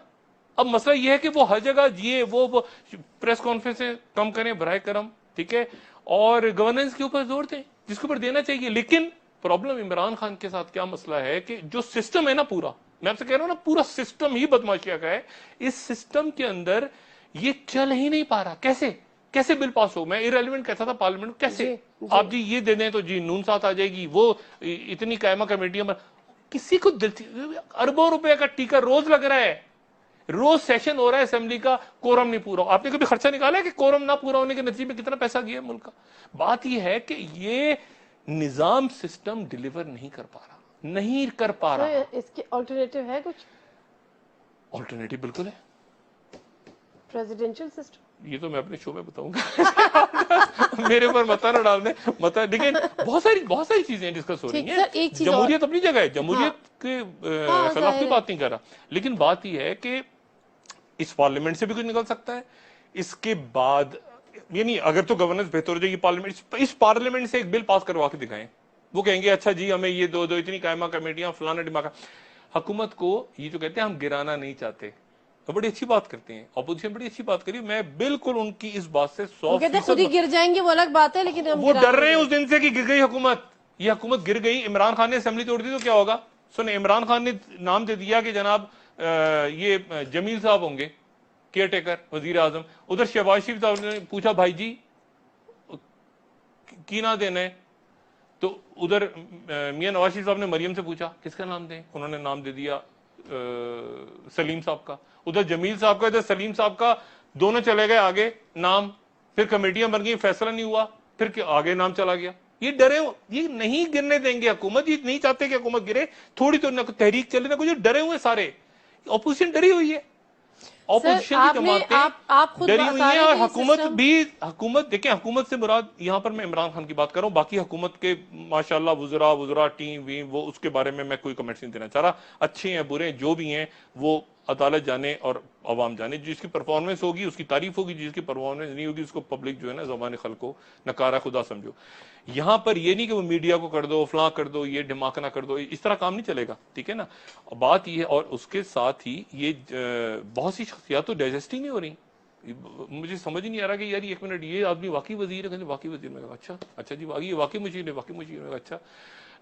اب مسئلہ یہ ہے کہ وہ ہر جگہ یہ وہ پریس کانفرنسیں کم کریں براہ کرم, ٹھیک ہے, اور گورننس کے اوپر زور دیں جس کے اوپر دینا چاہیے. لیکن پرابلم عمران خان کے ساتھ کیا مسئلہ ہے کہ جو سسٹم ہے نا پورا, میں آپ سے کہہ رہا ہوں نا, پورا سسٹم ہی بدماشیہ کا ہے. اس سسٹم کے اندر یہ چل ہی نہیں پا رہا. کیسے بل پاس ہو, میں ایرریلیونٹ کہتا تھا پارلیمنٹ, کیسے آپ جی یہ دے دیں تو جی نون ساتھ آ جائے گی, وہ اتنی قائمہ کمیٹیاں, کسی کو اربوں روپے کا ٹیکہ روز لگ رہا ہے, روز سیشن ہو رہا ہے اسمبلی کا, کورم نہیں پورا. آپ نے کبھی خرچہ نکالا ہے کہ کورم نہ پورا ہونے کے نتیجے میں کتنا پیسہ گیا ملک کا؟ بات یہ ہے کہ یہ نظام سسٹم ڈیلیور نہیں کر پا رہا. اس کے آلٹرنیٹو ہے کچھ؟ آلٹرنیٹو بالکل ہے, پریزیڈنشل سسٹم. یہ تو میں اپنے شو میں بتاؤں گا, میرے اوپر متا نہ ڈال دیں متا. لیکن بہت ساری چیزیں ڈسکس ہو رہی ہیں. جمہوریت اپنی جگہ ہے, جمہوریت کے خلاف کوئی بات نہیں کر رہا, لیکن بات یہ ہے کہ اس پارلیمنٹ سے بھی کچھ نکل سکتا ہے. اس کے بعد یعنی اگر تو گورننس بہتر ہو جائے گی پارلیمنٹ, اس پارلیمنٹ سے ایک بل پاس کروا کے دکھائیں, وہ کہیں گے اچھا جی ہمیں یہ دو اتنی قائمہ کمیٹیاں فلانا ڈماکا. حکومت کو یہ جو کہتے ہیں ہم گرانا نہیں چاہتے, بڑی اچھی بات کرتے ہیں, اپوزیشن بڑی اچھی بات کری, میں بالکل ان کی اس بات سے 100% خود ہی گر جائیں گے وہ الگ بات ہے, لیکن وہ ڈر رہے ہیں اس دن سے کہ گر گئی حکومت. یہ حکومت گر گئی, عمران خان نے اسمبلی توڑ دی تو کیا ہوگا؟ سنیں, عمران خان نے نام دے دیا کہ جناب یہ جمیل صاحب ہوں گے کیئر ٹیکر وزیر اعظم. ادھر شہباز شریف صاحب نے پوچھا بھائی جی کی نہ دینا ہے, تو ادھر میاں نواز شریف صاحب نے مریم سے پوچھا کس کا نام دیں, انہوں نے نام دے دیا سلیم صاحب کا. ادھر جمیل صاحب کا, ادھر سلیم صاحب کا, دونوں چلے گئے آگے نام, پھر کمیٹیاں بن گئی, فیصلہ نہیں ہوا, پھر آگے نام چلا گیا. یہ ڈرے, یہ نہیں گرنے دیں گے حکومت, یہ نہیں چاہتے کہ حکومت گرے. تھوڑی تو نہ تحریک چلے نہ کچھ, ڈرے ہوئے سارے, اپوزیشن ڈری ہوئی ہے. ऑपोजिशन की आपने- जमातें आप खुद डरी बता हुई रहे हैं हैं और कि ये हुकूमत सिस्टम- भी, हुकूमत देखें, हुकूमत से मुराद यहाँ पर मैं इमरान खान की बात कर रहा हूँ, बाकी हुकूमत के माशाल्लाह वुज़रा टीम वी वो उसके बारे में मैं कोई कमेंट्स नहीं देना चाह रहा। अच्छे हैं बुरे हैं जो भी हैं वो अदालत जाने और अवाम जाने, जिसकी परफॉर्मेंस होगी उसकी तारीफ होगी, जिसकी परफॉर्मेंस नहीं होगी उसको पब्लिक जो है ना ज़बान खल को नकारा खुदा समझो। यहाँ पर ये नहीं कि वो मीडिया को कर दो, फलां कर दो, ये ढमाकना कर दो, इस तरह काम नहीं चलेगा, ठीक है ना। बात ये है, और उसके साथ ही ये बहुत सी शख्सियात तो डाइजेस्ट ही नहीं हो रही। मुझे समझ ही नहीं आ रहा कि यार एक मिनट, ये आदमी वाकई वजीर है, वाकई वजीर में, अच्छा जी वाकई वाकई मुझे है, वाकई मुझे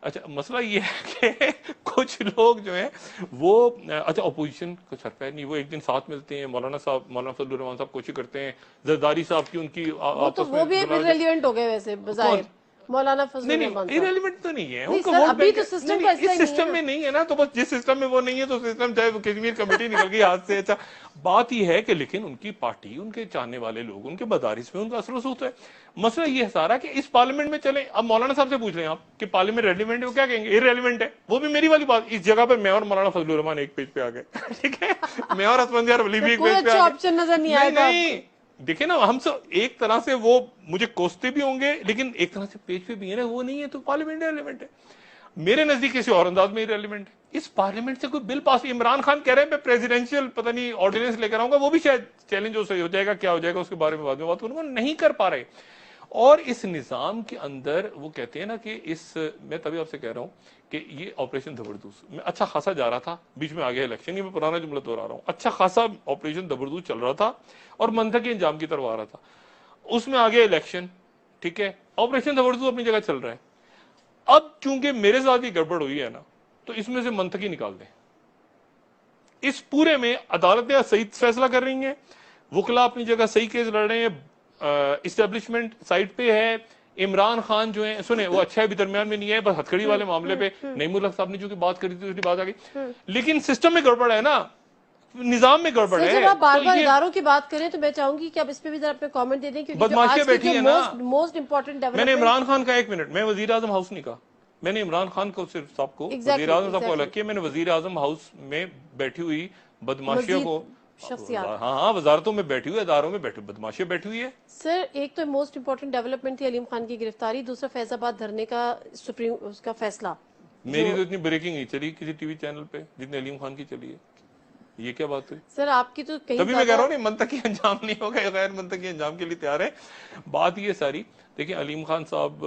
अच्छा मसला ये है कि कुछ लोग जो हैं वो अच्छा अपोजिशन का सरपैर नहीं, वो एक दिन साथ मिलते हैं, मौलाना फजलुर रहमान साहब कोशिश करते हैं, जरदारी साहब की उनकी आपस में वो भी इररिलेवेंट हो गए वैसे बज़ाहिर, मौलाना फजलुर नहीं रहमान साहब। इरेलीवेंट तो नहीं है नहीं उनका सर, वोट अभी बैंक तो है। सिस्टम नहीं, का ऐसा इस ही नहीं सिस्टम है में नहीं है ना, तो बस जिस सिस्टम में वो नहीं है तो सिस्टम चाहे वो कश्मीर कमेटी निकल गई हाथ से। अच्छा बात यह है कि लेकिन उनकी पार्टी, उनके चाहने वाले लोग, उनके मदारिस में उनका असर वसूल है। मसला ये है सारा कि इस पार्लियामेंट में चले, अब मौलाना साहब से पूछ लें आप कि पार्लियामेंट रेलिवेंट है, वो क्या कहेंगे इररिलेवेंट है। वो भी मेरी वाली बात, इस जगह पर मैं और मौलाना फजलुर रहमान एक पेज पे आ गए ठीक है, मैं और असफंदियार वली भी एक कोई पेज पे अच्छा आ गए। ऑप्शन नजर नहीं आएगा नहीं देखिए ना, हम सब एक तरह से वो मुझे कोसते भी होंगे लेकिन एक तरह से पेज पे भी है ना, वो नहीं है तो पार्लियामेंट रेलिवेंट है। मेरे नजदीक किसी और अंदाज में रेलिवेंट है। इस पार्लियामेंट से कोई बिल पास, इमरान खान कह रहे हैं मैं प्रेसिडेंशियल पता नहीं ऑर्डिनेंस लेकर आऊंगा, वो भी शायद चैलेंज हो जाएगा, क्या हो जाएगा उसके बारे में बाद में बात करूंगा, नहीं कर पा रहे। और इस निजाम के अंदर वो कहते हैं ना कि मैं तभी आपसे कह रहा हूं कि ये ऑपरेशन जबरदूस मैं अच्छा खासा जा रहा था, बीच में आ गया इलेक्शन, ये मैं पुराना जुमला दोहरा रहा हूं, अच्छा खासा ऑपरेशन जबरदूस चल रहा था और मंथक अंजाम की तरफ आ रहा था, उसमें आ गया इलेक्शन, ठीक है, ऑपरेशन जबरदूस अपनी जगह चल रहा है। अब चूंकि मेरे साथ ही गड़बड़ हुई है ना, तो इसमें से मंथक ही निकाल दें। इस पूरे में अदालतें सही फैसला कर रही हैं, वकला अपनी जगह सही केस लड़ रहे हैं, इस्टेब्लिशमेंट साइड पे है, इमरान खान जो है सुने वो अच्छा है भी दरमियान में नहीं है, बस हथकड़ी वाले मामले पे नईमुल हक साहब ने जो की बात करी थी उसकी बात आ गई, लेकिन सिस्टम में गड़बड़ है ना, निजाम में गड़बड़ सर है। जब आप बार तो बार ये इदारों की बात करें तो मैं चाहूंगी कि आप इस पे भी जरा अपने कमेंट दे दें, क्योंकि जो बदमाशियां आज की बैठी जो है ना। मोस्ट इंपॉर्टेंट मैंने डेवलपमेंट, इमरान खान का, एक मिनट, मैं वजीर आजम हाउस नहीं कहा, मैंने इमरान खान को सिर्फ साहब को वजीर आजम साहब को अलग किया, मैंने वजीर आजम हाउस में बैठी हुई बदमाशियों को, शख्सियात, हाँ वजारतों में बैठी हुई, अदारों में बैठी बदमाशियां बैठी हुई है। सर एक तो मोस्ट इंपॉर्टेंट डेवलपमेंट थी अलीम खान की गिरफ्तारी, दूसरा फैजाबाद धरने का सुप्रीम उसका फैसला। मेरी तो इतनी ब्रेकिंग नहीं चली किसी टीवी चैनल पे जितने अलीम खान की चली है, ये क्या बात हुई? सर आपकी तो कहीं तभी मैं कह रहा हूँ नहीं मंतकी अंजाम नहीं होगा, गैर मंतकी अंजाम के लिए तैयार है। बात ये सारी देखिए, अलीम खान साहब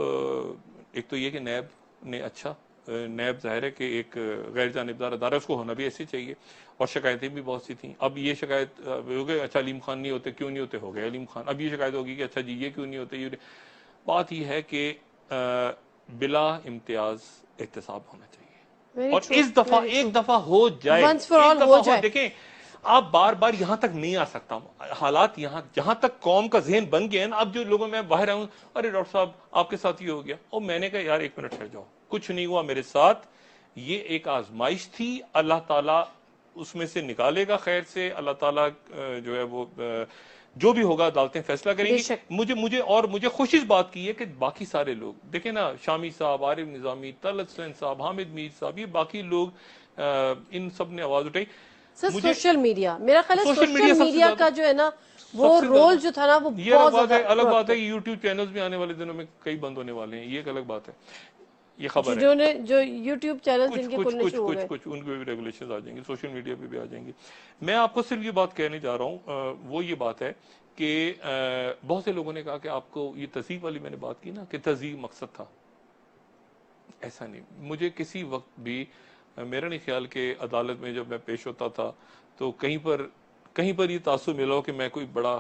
एक तो ये कि नैब ने अच्छा, नैब जाहिर है कि एक गैर जानिबदार अदारा, उसको होना भी ऐसे चाहिए, और शिकायतें भी बहुत सी थी। अब ये शिकायत हो गई, अच्छा अलीम खान नहीं होते, क्यों नहीं होते, हो गए अलीम खान। अब ये शिकायत होगी कि अच्छा जी ये क्यों नहीं होते, ये बात ये है कि बिला इम्तियाज एहतसाब होना चाहिए, और इस दफा एक दफा हो जाए, Once for all हो जाए। देखें आप बार बार यहां तक नहीं आ सकता, हालात यहां जहां तक कौम का जहन बन गया है ना, अब जो लोगों में बाहर आऊं, अरे डॉक्टर साहब आपके साथ ये हो गया, और मैंने कहा यार एक मिनट ठहर जाओ, कुछ नहीं हुआ मेरे साथ, ये एक आजमाइश थी, अल्लाह ताला उसमें से निकालेगा खैर से, अल्लाह ताला जो है वो जो भी होगा अदालतें फैसला करेंगी। मुझे खुशी इस बात की है कि बाकी सारे लोग देखें ना, शामी साहब, आरिफ निजामी, तलत हुसैन साहब, हामिद मीर साहब, ये बाकी लोग इन सब ने आवाज उठाई। सोशल मीडिया, मेरा ख्याल है सोशल मीडिया का जो है ना वो रोल जो था ना वो ये अलग बात है, यूट्यूब चैनल्स भी आने वाले दिनों में कई बंद होने वाले हैं, ये एक अलग बात है, ये खबर है। जो यूट्यूब चैनल जिनके खुलने शुरू हो गए, कुछ उनके भी रेगुलेशंस आ जाएंगे, सोशल मीडिया पे भी आ जाएंगे। मैं आपको सिर्फ ये बात कहने जा रहा हूँ, वो ये बात है कि बहुत से लोगों ने कहा कि आपको ये तहजीब वाली मैंने बात की ना कि तहजीब मकसद था, ऐसा नहीं। मुझे किसी वक्त भी मेरा नहीं ख्याल कि अदालत में जब मैं पेश होता था तो कहीं पर ये तासुब मिला हो कि मैं कोई बड़ा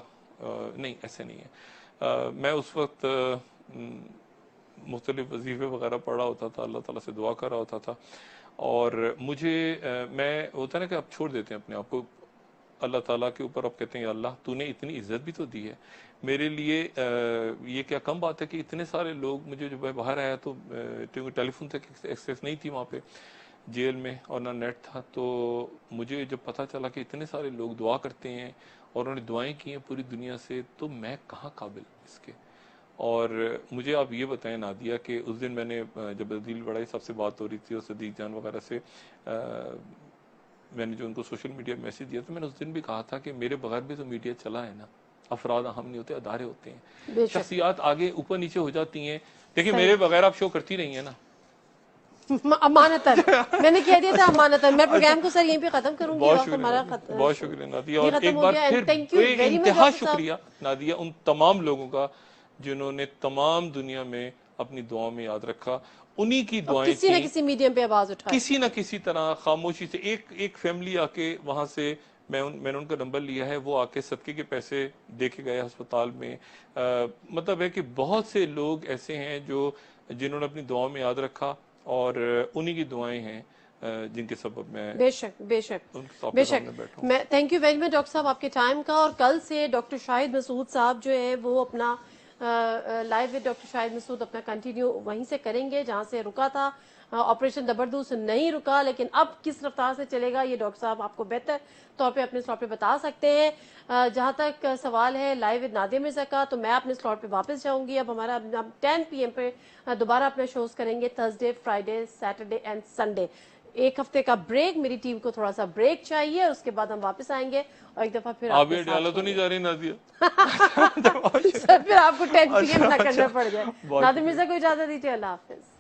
नहीं, ऐसे नहीं है। मैं उस वक्त मुख्तलिफ वजीफे वगैरह पढ़ा होता था, अल्लाह ताला से दुआ कर रहा होता था, और मुझे मैं होता है ना कि आप छोड़ देते हैं अपने आप को अल्लाह ताला के ऊपर, आप कहते हैं अल्लाह तूने इतनी इज्जत भी तो दी है मेरे लिए, ये क्या कम बात है कि इतने सारे लोग, मुझे जब मैं बाहर आया तो टेलीफोन तक एक्सेस नहीं थी वहाँ पे जेल में, और ना नेट था, तो मुझे जब पता चला कि इतने सारे लोग दुआ करते हैं और उन्होंने दुआएं की हैं पूरी दुनिया से, तो मैं कहाँ काबिल इसके। और मुझे आप ये बताएं नादिया कि उस दिन मैंने जब अदील बड़ाई साहब से बात हो रही थी और सदीक जान वगैरह से, میں نے جو ان کو سوشل میڈیا میسج دیا تو میں نے اس دن بھی کہا تھا کہ میرے بغیر بھی تو میڈیا چلا ہے نا, افراد اہم نہیں ہوتے, ادارے ہوتے ہیں, شخصیات آگے اوپر نیچے ہو جاتی ہیں. دیکھیں میرے بغیر آپ شو کرتی رہی ہیں نا, امانتاً میں نے کہہ دیا تھا امانتاً. میں پروگرام کو سر یہیں پہ ختم کروں گی. بہت شکریہ نادیہ, اور ایک بار پھر بے انتہا شکریہ نادیہ ان تمام لوگوں کا جنہوں نے تمام دنیا میں اپنی دعاؤں میں یاد رکھا. انہی کی دعائیں کسی نہ کسی میڈیم پہ آواز اٹھائی, کسی نہ کسی طرح خاموشی سے. ایک فیملی آ کے وہاں سے میں نے ان کا نمبر لیا ہے, وہ آ کے صدقے کے پیسے دے کے گئے ہسپتال میں. مطلب ہے کہ بہت سے لوگ ایسے ہیں جو جنہوں نے اپنی دعاؤں میں یاد رکھا, اور انہی کی دعائیں ہیں جن کے سبب میں بے شک بے شک بے شک. میں thank you very much doctor صاحب آپ کے ٹائم کا. اور کل سے ڈاکٹر شاہد مسعود صاحب جو ہے وہ اپنا لائیو ود ڈاکٹر شاہد مسعود اپنا کنٹینیو وہیں سے کریں گے جہاں سے رکا تھا. آپریشن زبردست نہیں رکا, لیکن اب کس رفتار سے چلے گا یہ ڈاکٹر صاحب آپ کو بہتر طور پہ اپنے سلاٹ پہ بتا سکتے ہیں. جہاں تک سوال ہے لائیو ود نادیہ مرزا کا, تو میں اپنے سلاٹ پہ واپس جاؤں گی. اب ہمارا 10 PM پہ دوبارہ اپنے شوز کریں گے, Thursday, Friday, Saturday and Sunday. ایک ہفتے کا بریک, میری ٹیم کو تھوڑا سا بریک چاہیے, اس کے بعد ہم واپس آئیں گے اور ایک دفعہ پھر آپ اڈیالہ تو نہیں جا رہی نادیہ؟ سر پھر آپ کو 10 PM نہ کرنا پڑ جائے. نادیہ مرزا کو اجازت دیجیے, اللہ حافظ.